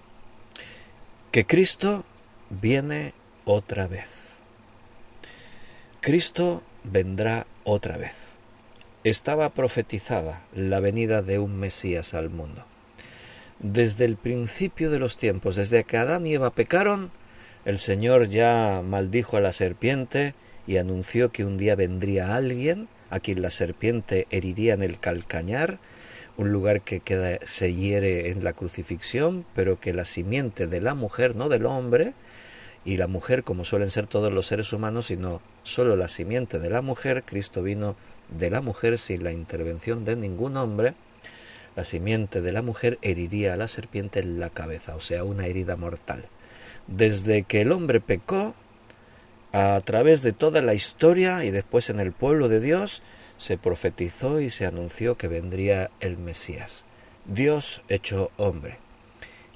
que Cristo viene otra vez. Cristo vendrá otra vez. Estaba profetizada la venida de un Mesías al mundo. Desde el principio de los tiempos, desde que Adán y Eva pecaron, el Señor ya maldijo a la serpiente y anunció que un día vendría alguien a quien la serpiente heriría en el calcañar, un lugar que se hiere en la crucifixión, pero que la simiente de la mujer, no del hombre, y la mujer, como suelen ser todos los seres humanos, sino solo la simiente de la mujer, Cristo vino de la mujer sin la intervención de ningún hombre, la simiente de la mujer heriría a la serpiente en la cabeza, o sea, una herida mortal. Desde que el hombre pecó, a través de toda la historia y después en el pueblo de Dios, se profetizó y se anunció que vendría el Mesías, Dios hecho hombre.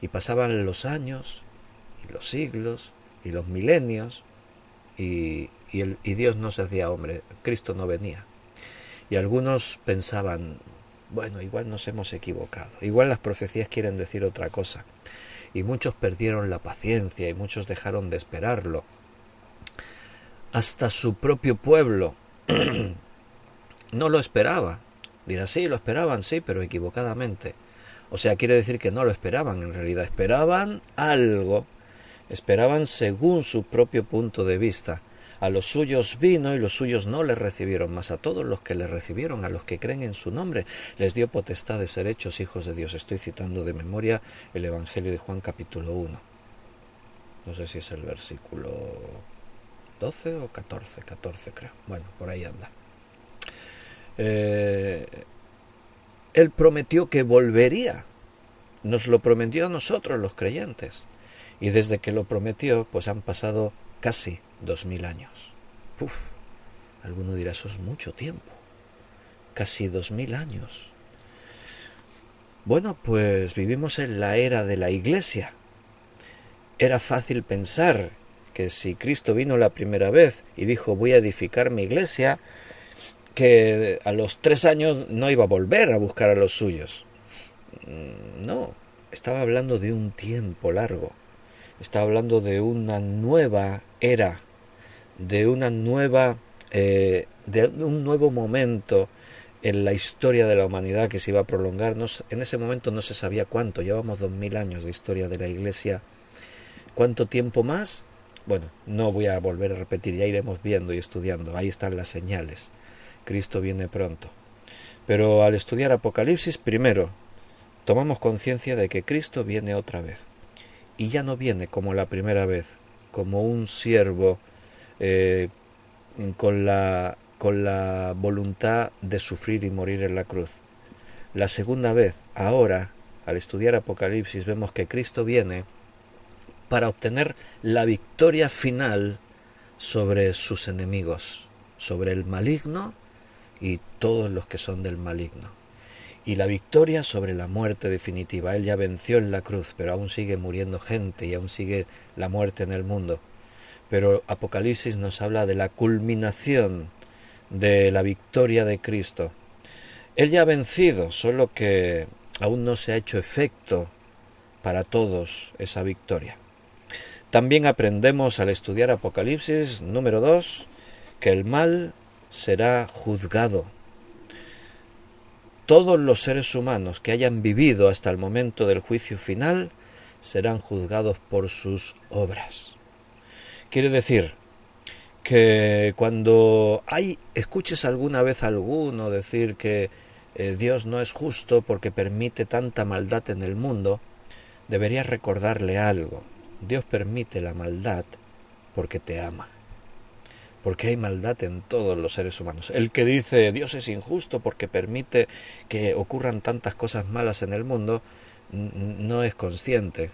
Y pasaban los años y los siglos y los milenios y Dios no se hacía hombre, Cristo no venía. Y algunos pensaban, bueno, igual nos hemos equivocado, igual las profecías quieren decir otra cosa. Y muchos perdieron la paciencia y muchos dejaron de esperarlo. Hasta su propio pueblo no lo esperaba. Dirá, sí, lo esperaban, sí, pero equivocadamente. O sea, quiere decir que no lo esperaban en realidad, esperaban algo, esperaban según su propio punto de vista. A los suyos vino y los suyos no le recibieron, mas a todos los que le recibieron, a los que creen en su nombre, les dio potestad de ser hechos hijos de Dios. Estoy citando de memoria el Evangelio de Juan capítulo 1. No sé si es el versículo 12 o 14, 14 creo. Bueno, por ahí anda. Él prometió que volvería. Nos lo prometió a nosotros los creyentes. Y desde que lo prometió, pues han pasado casi 2000 años. Uf, alguno dirá, eso es mucho tiempo. Casi 2000 años. Bueno, pues vivimos en la era de la Iglesia. Era fácil pensar que si Cristo vino la primera vez y dijo voy a edificar mi iglesia, que a los 3 años no iba a volver a buscar a los suyos. No, estaba hablando de un tiempo largo. Estaba hablando de una nueva era, de una nueva, de un nuevo momento en la historia de la humanidad que se iba a prolongar. En ese momento no se sabía cuánto, llevamos 2000 años de historia de la Iglesia. ¿Cuánto tiempo más? Bueno, no voy a volver a repetir, ya iremos viendo y estudiando, ahí están las señales. Cristo viene pronto. Pero al estudiar Apocalipsis, primero, tomamos conciencia de que Cristo viene otra vez. Y ya no viene como la primera vez, como un siervo con la voluntad de sufrir y morir en la cruz. La segunda vez, ahora, al estudiar Apocalipsis, vemos que Cristo viene para obtener la victoria final sobre sus enemigos, sobre el maligno y todos los que son del maligno. Y la victoria sobre la muerte definitiva. Él ya venció en la cruz, pero aún sigue muriendo gente y aún sigue la muerte en el mundo. Pero Apocalipsis nos habla de la culminación de la victoria de Cristo. Él ya ha vencido, solo que aún no se ha hecho efecto para todos esa victoria. También aprendemos al estudiar Apocalipsis, número 2, que el mal será juzgado. Todos los seres humanos que hayan vivido hasta el momento del juicio final serán juzgados por sus obras. Quiere decir que cuando escuches alguna vez a alguno decir que Dios no es justo porque permite tanta maldad en el mundo, deberías recordarle algo. Dios permite la maldad porque te ama. Porque hay maldad en todos los seres humanos. El que dice Dios es injusto porque permite que ocurran tantas cosas malas en el mundo, no es consciente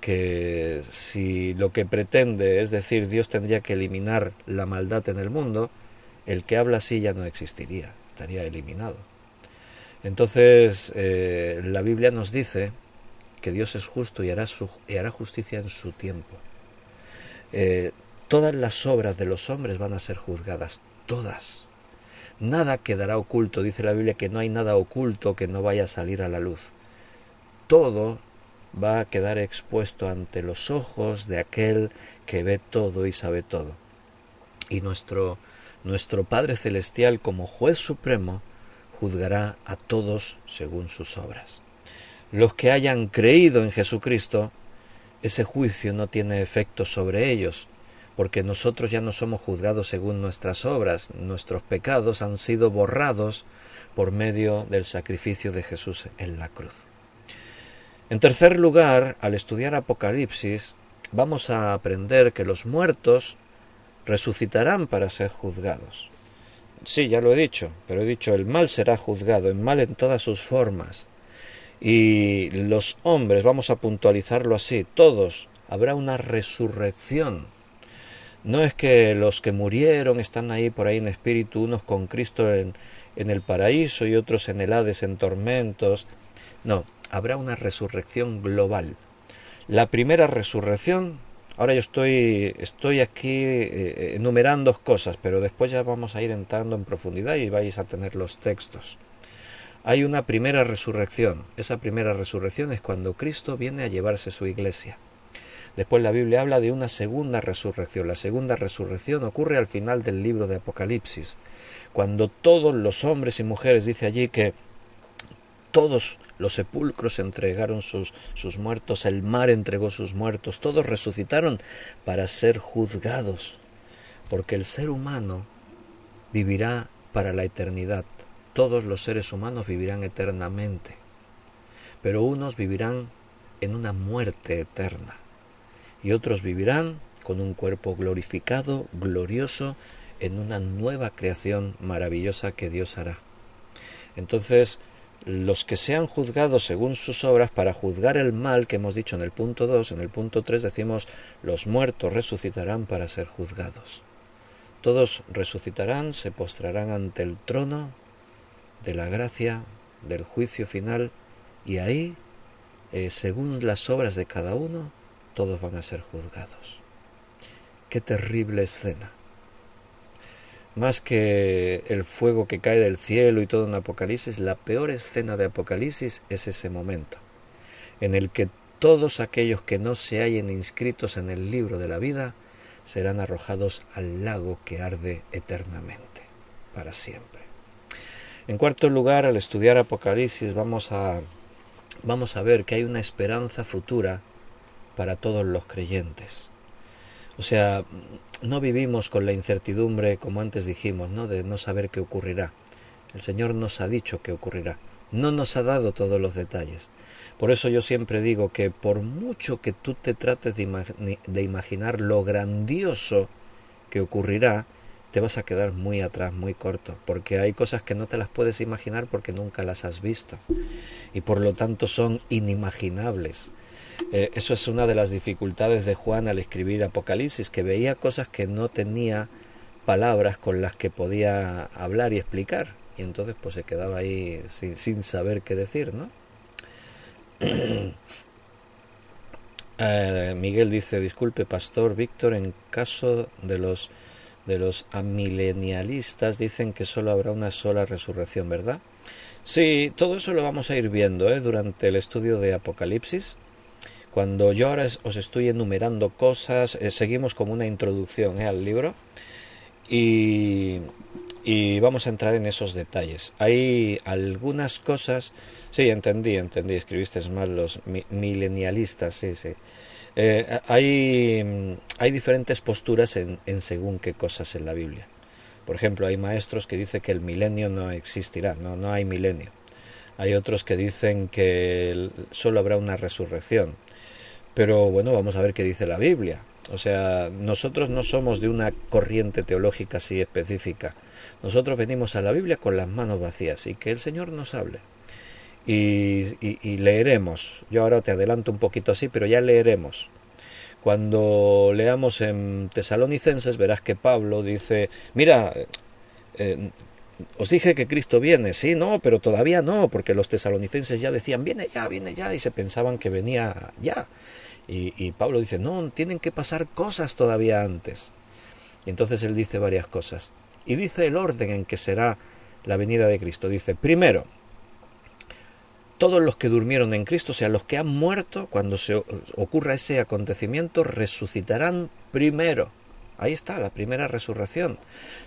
que si lo que pretende es decir Dios tendría que eliminar la maldad en el mundo, el que habla así ya no existiría, estaría eliminado. Entonces la Biblia nos dice que Dios es justo y hará justicia en su tiempo. Todas las obras de los hombres van a ser juzgadas, todas. Nada quedará oculto, dice la Biblia que no hay nada oculto que no vaya a salir a la luz. Todo va a quedar expuesto ante los ojos de aquel que ve todo y sabe todo. Y nuestro Padre Celestial, como juez supremo, juzgará a todos según sus obras. Los que hayan creído en Jesucristo, ese juicio no tiene efecto sobre ellos, porque nosotros ya no somos juzgados según nuestras obras, nuestros pecados han sido borrados por medio del sacrificio de Jesús en la cruz. En tercer lugar, al estudiar Apocalipsis, vamos a aprender que los muertos resucitarán para ser juzgados. Sí, ya lo he dicho, pero he dicho el mal será juzgado, el mal en todas sus formas. Y los hombres, vamos a puntualizarlo así, todos, habrá una resurrección. No es que los que murieron están ahí por ahí en espíritu, unos con Cristo en el paraíso y otros en el Hades en tormentos. No, habrá una resurrección global. La primera resurrección, ahora yo estoy aquí enumerando cosas, pero después ya vamos a ir entrando en profundidad y vais a tener los textos. Hay una primera resurrección. Esa primera resurrección es cuando Cristo viene a llevarse su iglesia. Después la Biblia habla de una segunda resurrección. La segunda resurrección ocurre al final del libro de Apocalipsis, cuando todos los hombres y mujeres, dice allí que todos los sepulcros entregaron sus muertos, el mar entregó sus muertos, todos resucitaron para ser juzgados, porque el ser humano vivirá para la eternidad. Todos los seres humanos vivirán eternamente, pero unos vivirán en una muerte eterna y otros vivirán con un cuerpo glorificado, glorioso, en una nueva creación maravillosa que Dios hará. Entonces, los que sean juzgados según sus obras, para juzgar el mal que hemos dicho en el punto 2, en el punto 3 decimos, los muertos resucitarán para ser juzgados. Todos resucitarán, se postrarán ante el trono de la gracia, del juicio final, y ahí, según las obras de cada uno, todos van a ser juzgados. ¡Qué terrible escena! Más que el fuego que cae del cielo y todo en Apocalipsis, la peor escena de Apocalipsis es ese momento, en el que todos aquellos que no se hallen inscritos en el libro de la vida serán arrojados al lago que arde eternamente, para siempre. En cuarto lugar, al estudiar Apocalipsis vamos a ver que hay una esperanza futura para todos los creyentes. O sea, no vivimos con la incertidumbre, como antes dijimos, ¿no?, de no saber qué ocurrirá. El Señor nos ha dicho qué ocurrirá. No nos ha dado todos los detalles. Por eso yo siempre digo que por mucho que tú te trates de imaginar lo grandioso que ocurrirá, te vas a quedar muy atrás, muy corto, porque hay cosas que no te las puedes imaginar porque nunca las has visto y por lo tanto son inimaginables. Eso es una de las dificultades de Juan al escribir Apocalipsis, que veía cosas que no tenía palabras con las que podía hablar y explicar, y entonces pues se quedaba ahí sin saber qué decir, ¿no? Miguel dice, disculpe pastor Víctor, en caso de los amilenialistas dicen que solo habrá una sola resurrección, ¿verdad? Sí, todo eso lo vamos a ir viendo durante el estudio de Apocalipsis. Cuando yo ahora os estoy enumerando cosas, seguimos como una introducción al libro y vamos a entrar en esos detalles. Hay algunas cosas, sí, entendí, escribiste mal, los milenialistas, sí. Hay diferentes posturas en según qué cosas en la Biblia. Por ejemplo, hay maestros que dicen que el milenio no existirá, no hay milenio. Hay otros que dicen que solo habrá una resurrección. Pero bueno, vamos a ver qué dice la Biblia. O sea, nosotros no somos de una corriente teológica así específica. Nosotros venimos a la Biblia con las manos vacías y que el Señor nos hable. Y leeremos. Yo ahora te adelanto un poquito así, pero ya leeremos. Cuando leamos en Tesalonicenses verás que Pablo dice, mira, os dije que Cristo viene, sí, no, pero todavía no, porque los tesalonicenses ya decían, viene ya, y se pensaban que venía ya. Y Pablo dice, no, tienen que pasar cosas todavía antes. Y entonces él dice varias cosas. Y dice el orden en que será la venida de Cristo. Dice, primero, todos los que durmieron en Cristo, o sea, los que han muerto, cuando se ocurra ese acontecimiento, resucitarán primero. Ahí está, la primera resurrección.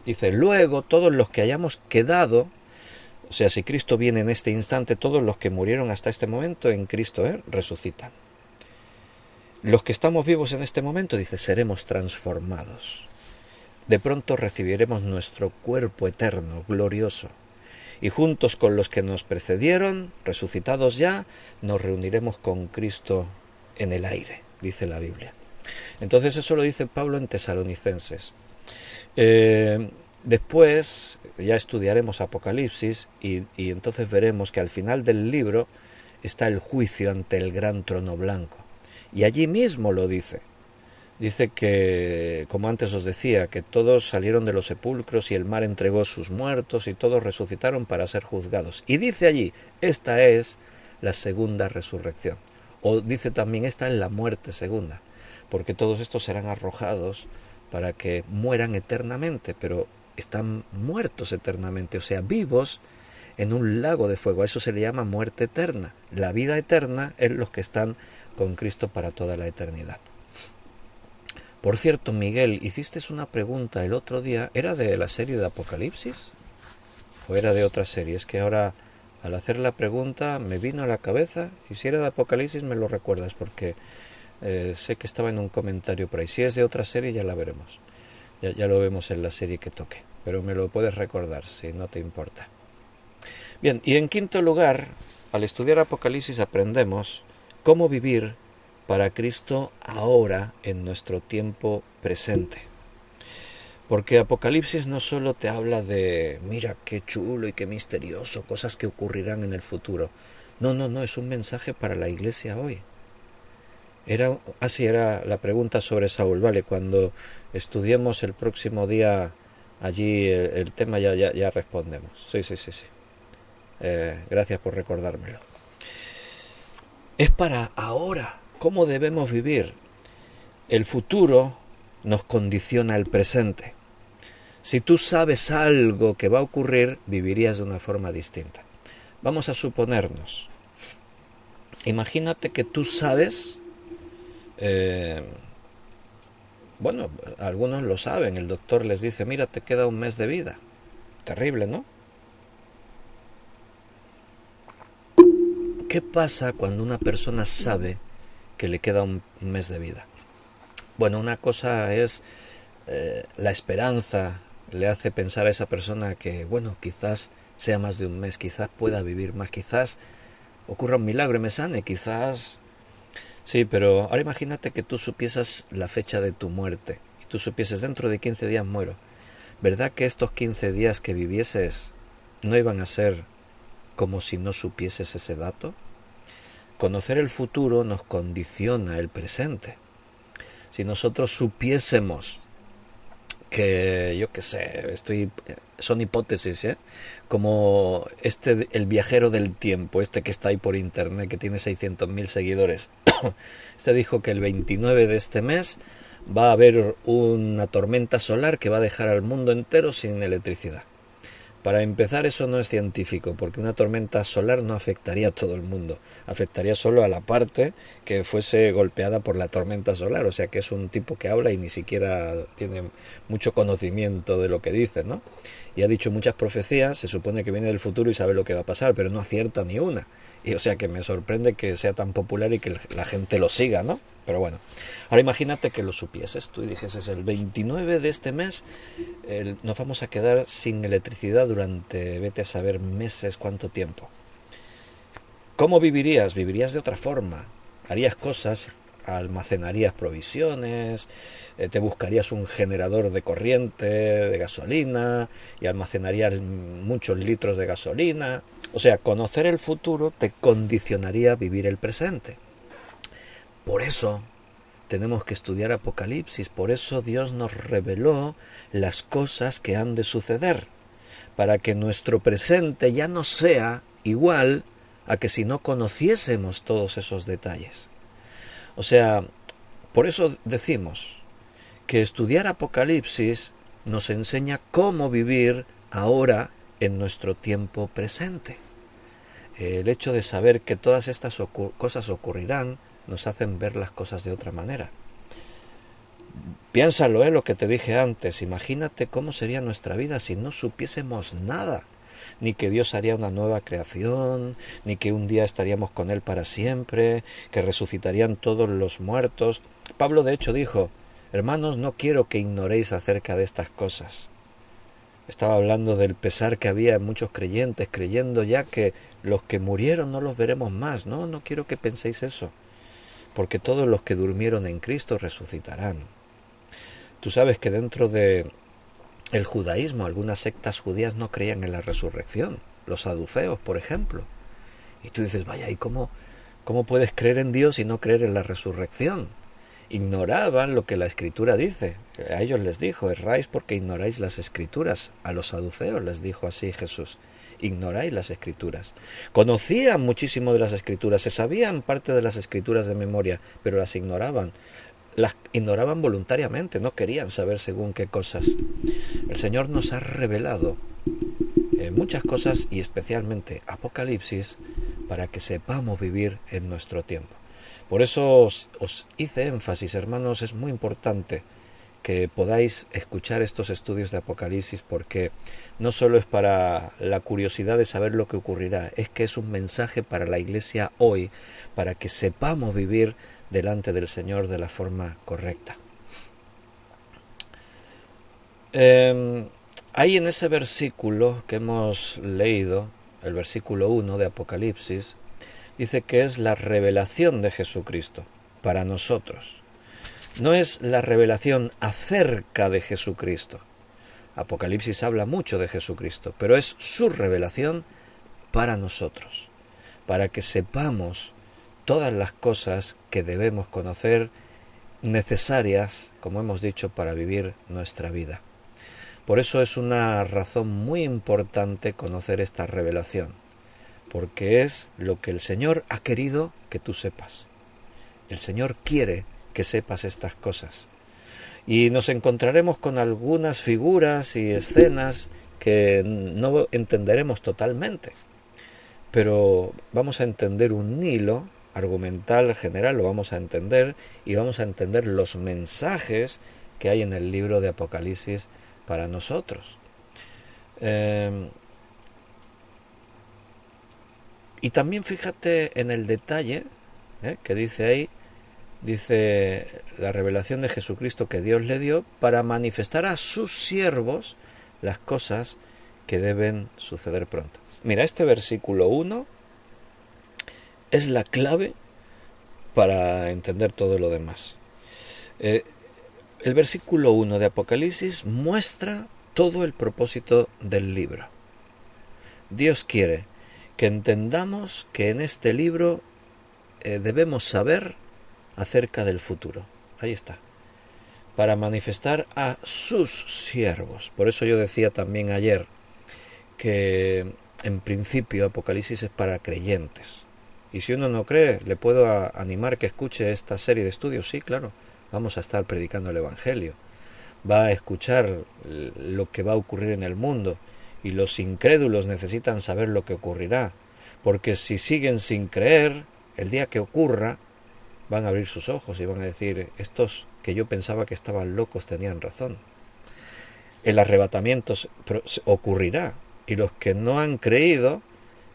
Dice, luego todos los que hayamos quedado, o sea, si Cristo viene en este instante, todos los que murieron hasta este momento en Cristo, resucitan. Los que estamos vivos en este momento, dice, seremos transformados. De pronto recibiremos nuestro cuerpo eterno, glorioso. Y juntos con los que nos precedieron, resucitados ya, nos reuniremos con Cristo en el aire, dice la Biblia. Entonces eso lo dice Pablo en Tesalonicenses. Después ya estudiaremos Apocalipsis y entonces veremos que al final del libro está el juicio ante el gran trono blanco. Y allí mismo lo dice. Dice que, como antes os decía, que todos salieron de los sepulcros y el mar entregó sus muertos y todos resucitaron para ser juzgados. Y dice allí, esta es la segunda resurrección. O dice también, esta es la muerte segunda, porque todos estos serán arrojados para que mueran eternamente, pero están muertos eternamente, o sea, vivos en un lago de fuego. A eso se le llama muerte eterna. La vida eterna es los que están con Cristo para toda la eternidad. Por cierto, Miguel, hiciste una pregunta el otro día. ¿Era de la serie de Apocalipsis? ¿O era de otra serie? Es que ahora, al hacer la pregunta, me vino a la cabeza. Y si era de Apocalipsis, me lo recuerdas, porque sé que estaba en un comentario por ahí. Si es de otra serie, ya la veremos. Ya lo vemos en la serie que toque. Pero me lo puedes recordar, si no te importa. Bien, y en quinto lugar, al estudiar Apocalipsis aprendemos cómo vivir para Cristo ahora en nuestro tiempo presente. Porque Apocalipsis no solo te habla de, mira qué chulo y qué misterioso, cosas que ocurrirán en el futuro. No, es un mensaje para la iglesia hoy. Así era la pregunta sobre Saúl. Vale, cuando estudiemos el próximo día allí el tema ya respondemos. Sí. Gracias por recordármelo. Es para ahora. ¿Cómo debemos vivir? El futuro nos condiciona el presente. Si tú sabes algo que va a ocurrir, vivirías de una forma distinta. Vamos a suponernos. Imagínate que tú sabes, bueno, algunos lo saben, el doctor les dice, mira, te queda un mes de vida. Terrible, ¿no? ¿Qué pasa cuando una persona sabe que le queda un mes de vida? Bueno, una cosa es la esperanza, le hace pensar a esa persona que, bueno, quizás sea más de un mes, quizás pueda vivir más, quizás ocurra un milagro y me sane, quizás... Sí, pero ahora imagínate que tú supieses la fecha de tu muerte y tú supieses dentro de 15 días muero. ¿Verdad que estos 15 días que vivieses no iban a ser como si no supieses ese dato? Conocer el futuro nos condiciona el presente. Si nosotros supiésemos que, yo qué sé, son hipótesis, como el viajero del tiempo, que está ahí por internet, que tiene 600.000 seguidores, dijo que el 29 de este mes va a haber una tormenta solar que va a dejar al mundo entero sin electricidad. Para empezar, eso no es científico, porque una tormenta solar no afectaría a todo el mundo, afectaría solo a la parte que fuese golpeada por la tormenta solar, o sea que es un tipo que habla y ni siquiera tiene mucho conocimiento de lo que dice, ¿no? Y ha dicho muchas profecías, se supone que viene del futuro y sabe lo que va a pasar, pero no acierta ni una. Y o sea que me sorprende que sea tan popular y que la gente lo siga, ¿no? Pero bueno, ahora imagínate que lo supieses tú y dijeses el 29 de este mes nos vamos a quedar sin electricidad durante, vete a saber, meses, cuánto tiempo. ¿Cómo vivirías? Vivirías de otra forma. Harías cosas, almacenarías provisiones, te buscarías un generador de corriente, de gasolina, y almacenarías muchos litros de gasolina. O sea, conocer el futuro te condicionaría a vivir el presente. Por eso tenemos que estudiar Apocalipsis, por eso Dios nos reveló las cosas que han de suceder, para que nuestro presente ya no sea igual a que si no conociésemos todos esos detalles. O sea, por eso decimos que estudiar Apocalipsis nos enseña cómo vivir ahora en nuestro tiempo presente. El hecho de saber que todas estas cosas ocurrirán nos hacen ver las cosas de otra manera. Piénsalo, lo que te dije antes. Imagínate cómo sería nuestra vida si no supiésemos nada. Ni que Dios haría una nueva creación, ni que un día estaríamos con Él para siempre, que resucitarían todos los muertos. Pablo de hecho dijo, hermanos, no quiero que ignoréis acerca de estas cosas. Estaba hablando del pesar que había en muchos creyentes, creyendo ya que los que murieron no los veremos más. No quiero que penséis eso, porque todos los que durmieron en Cristo resucitarán. Tú sabes que dentro de el judaísmo, algunas sectas judías no creían en la resurrección, los saduceos, por ejemplo. Y tú dices, vaya, ¿y cómo puedes creer en Dios y no creer en la resurrección? Ignoraban lo que la Escritura dice. A ellos les dijo, erráis porque ignoráis las Escrituras. A los saduceos les dijo así Jesús, ignoráis las Escrituras. Conocían muchísimo de las Escrituras, se sabían parte de las Escrituras de memoria, pero las ignoraban. Las ignoraban voluntariamente, no querían saber según qué cosas. El Señor nos ha revelado muchas cosas y especialmente Apocalipsis para que sepamos vivir en nuestro tiempo. Por eso os hice énfasis, hermanos, es muy importante que podáis escuchar estos estudios de Apocalipsis, porque no solo es para la curiosidad de saber lo que ocurrirá, es que es un mensaje para la Iglesia hoy, para que sepamos vivir delante del Señor de la forma correcta. Ahí en ese versículo que hemos leído, el versículo 1 de Apocalipsis, dice que es la revelación de Jesucristo para nosotros. No es la revelación acerca de Jesucristo. Apocalipsis habla mucho de Jesucristo, pero es su revelación para nosotros, para que sepamos todas las cosas que debemos conocer, necesarias, como hemos dicho, para vivir nuestra vida. Por eso es una razón muy importante conocer esta revelación, porque es lo que el Señor ha querido que tú sepas. El Señor quiere que sepas estas cosas. Y nos encontraremos con algunas figuras y escenas que no entenderemos totalmente, pero vamos a entender un hilo argumental general, lo vamos a entender, y vamos a entender los mensajes que hay en el libro de Apocalipsis para nosotros. Y también fíjate en el detalle que dice ahí, dice la revelación de Jesucristo que Dios le dio para manifestar a sus siervos las cosas que deben suceder pronto. Mira, este versículo 1 es la clave para entender todo lo demás. El versículo 1 de Apocalipsis muestra todo el propósito del libro. Dios quiere que entendamos que en este libro debemos saber acerca del futuro. Ahí está. Para manifestar a sus siervos. Por eso yo decía también ayer que en principio Apocalipsis es para creyentes. Y si uno no cree, le puedo animar que escuche esta serie de estudios. Sí, claro, vamos a estar predicando el Evangelio. Va a escuchar lo que va a ocurrir en el mundo. Y los incrédulos necesitan saber lo que ocurrirá. Porque si siguen sin creer, el día que ocurra, van a abrir sus ojos y van a decir, estos que yo pensaba que estaban locos tenían razón. El arrebatamiento ocurrirá, y los que no han creído,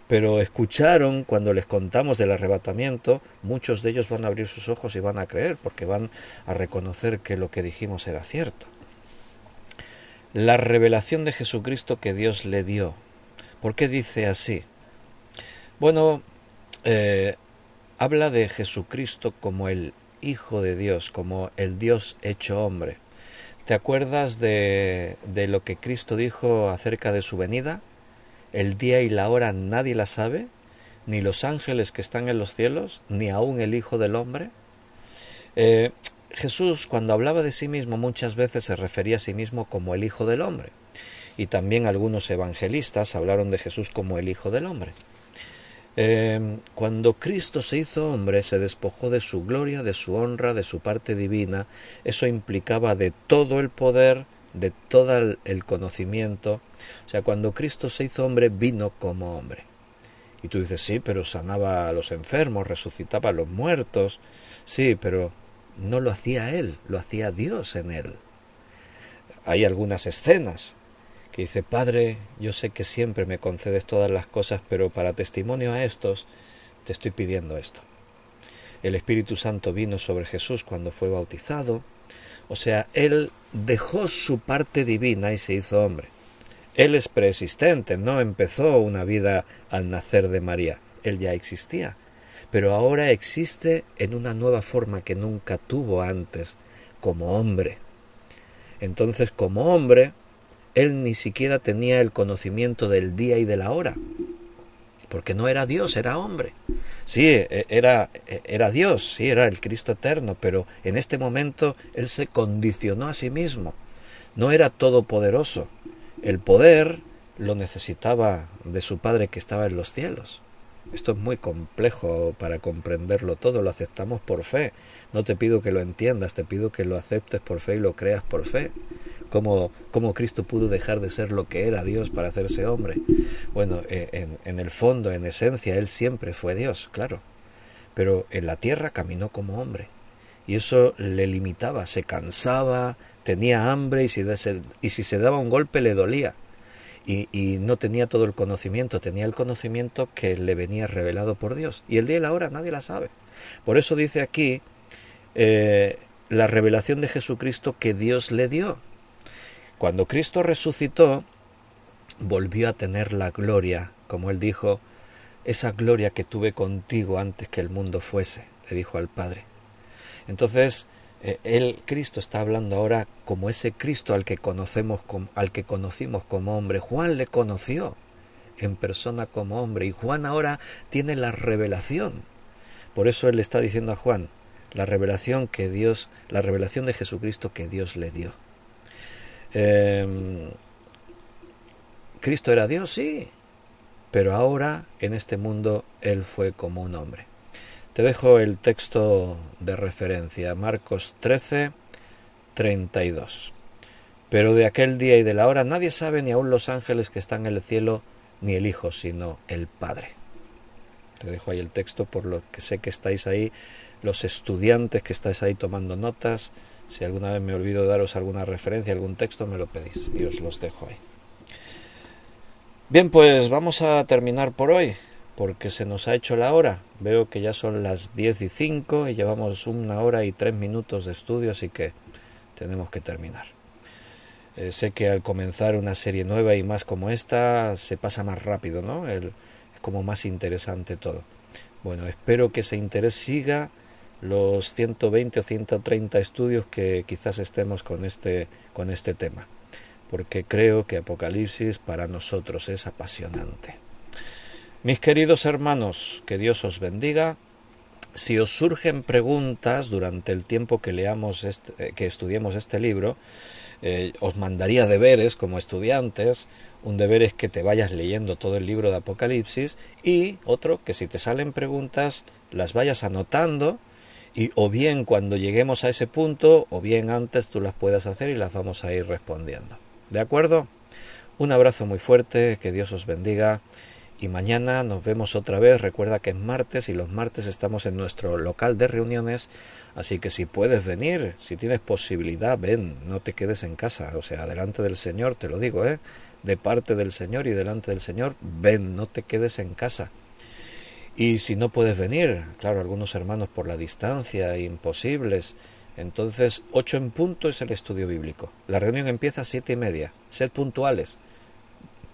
pero escucharon cuando les contamos del arrebatamiento, muchos de ellos van a abrir sus ojos y van a creer, porque van a reconocer que lo que dijimos era cierto. La revelación de Jesucristo que Dios le dio. ¿Por qué dice así? Bueno, habla de Jesucristo como el Hijo de Dios, como el Dios hecho hombre. ¿Te acuerdas de lo que Cristo dijo acerca de su venida? El día y la hora nadie la sabe, ni los ángeles que están en los cielos, ni aun el Hijo del Hombre. Jesús, cuando hablaba de sí mismo, muchas veces se refería a sí mismo como el Hijo del Hombre. Y también algunos evangelistas hablaron de Jesús como el Hijo del Hombre. Cuando Cristo se hizo hombre, se despojó de su gloria, de su honra, de su parte divina. Eso implicaba de todo el poder, de todo el conocimiento. O sea, cuando Cristo se hizo hombre, vino como hombre. Y tú dices, sí, pero sanaba a los enfermos, resucitaba a los muertos. Sí, pero no lo hacía él, lo hacía Dios en él. Hay algunas escenas que dice, Padre, yo sé que siempre me concedes todas las cosas, pero para testimonio a estos, te estoy pidiendo esto. El Espíritu Santo vino sobre Jesús cuando fue bautizado. O sea, Él dejó su parte divina y se hizo hombre. Él es preexistente, no empezó una vida al nacer de María. Él ya existía, pero ahora existe en una nueva forma que nunca tuvo antes, como hombre. Entonces, como hombre, Él ni siquiera tenía el conocimiento del día y de la hora, porque no era Dios, era hombre. Sí, era Dios, sí, era el Cristo eterno, pero en este momento Él se condicionó a sí mismo. No era todopoderoso. El poder lo necesitaba de su Padre que estaba en los cielos. Esto es muy complejo para comprenderlo todo, lo aceptamos por fe. No te pido que lo entiendas, te pido que lo aceptes por fe y lo creas por fe. ¿Cómo Cristo pudo dejar de ser lo que era Dios para hacerse hombre? Bueno, en el fondo, en esencia, Él siempre fue Dios, claro. Pero en la tierra caminó como hombre. Y eso le limitaba, se cansaba, tenía hambre y si se daba un golpe le dolía. Y no tenía todo el conocimiento, tenía el conocimiento que le venía revelado por Dios. Y el día y la hora nadie la sabe. Por eso dice aquí la revelación de Jesucristo que Dios le dio. Cuando Cristo resucitó, volvió a tener la gloria, como él dijo, esa gloria que tuve contigo antes que el mundo fuese, le dijo al Padre. Entonces, Cristo está hablando ahora como ese Cristo al que conocimos como hombre. Juan le conoció en persona como hombre y Juan ahora tiene la revelación. Por eso él le está diciendo a Juan la revelación de Jesucristo que Dios le dio. Cristo era Dios, sí, pero ahora en este mundo él fue como un hombre. Te dejo el texto de referencia, Marcos 13, 32. Pero de aquel día y de la hora nadie sabe, ni aun los ángeles que están en el cielo, ni el Hijo, sino el Padre. Te dejo ahí el texto, por lo que sé que estáis ahí, los estudiantes que estáis ahí tomando notas. Si alguna vez me olvido de daros alguna referencia, algún texto, me lo pedís y os los dejo ahí. Bien, pues vamos a terminar por hoy, porque se nos ha hecho la hora. Veo que ya son las 10:05 y llevamos 1 hora y 3 minutos de estudio, así que tenemos que terminar. Sé que al comenzar una serie nueva y más como esta, se pasa más rápido, ¿no? Es como más interesante todo. Bueno, espero que ese interés siga los 120 o 130 estudios que quizás estemos con este tema, porque creo que Apocalipsis para nosotros es apasionante. Mis queridos hermanos, que Dios os bendiga. Si os surgen preguntas durante el tiempo que que estudiemos este libro, os mandaría deberes como estudiantes. Un deber es que te vayas leyendo todo el libro de Apocalipsis, y otro que si te salen preguntas las vayas anotando, y o bien cuando lleguemos a ese punto o bien antes tú las puedas hacer y las vamos a ir respondiendo. ¿De acuerdo? Un abrazo muy fuerte, que Dios os bendiga. Y mañana nos vemos otra vez. Recuerda que es martes y los martes estamos en nuestro local de reuniones, así que si puedes venir, si tienes posibilidad, ven, no te quedes en casa, o sea, delante del Señor, te lo digo, de parte del Señor y delante del Señor, ven, no te quedes en casa. Y si no puedes venir, claro, algunos hermanos por la distancia, imposibles, entonces 8 en punto es el estudio bíblico. La reunión empieza a 7:30, sed puntuales,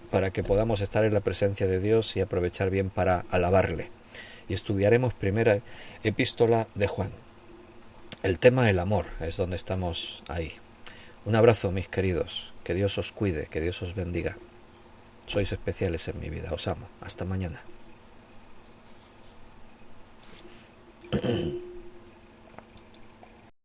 para que podamos estar en la presencia de Dios y aprovechar bien para alabarle. Y estudiaremos primera epístola de Juan. El tema del amor es donde estamos ahí. Un abrazo, mis queridos. Que Dios os cuide, que Dios os bendiga. Sois especiales en mi vida. Os amo. Hasta mañana.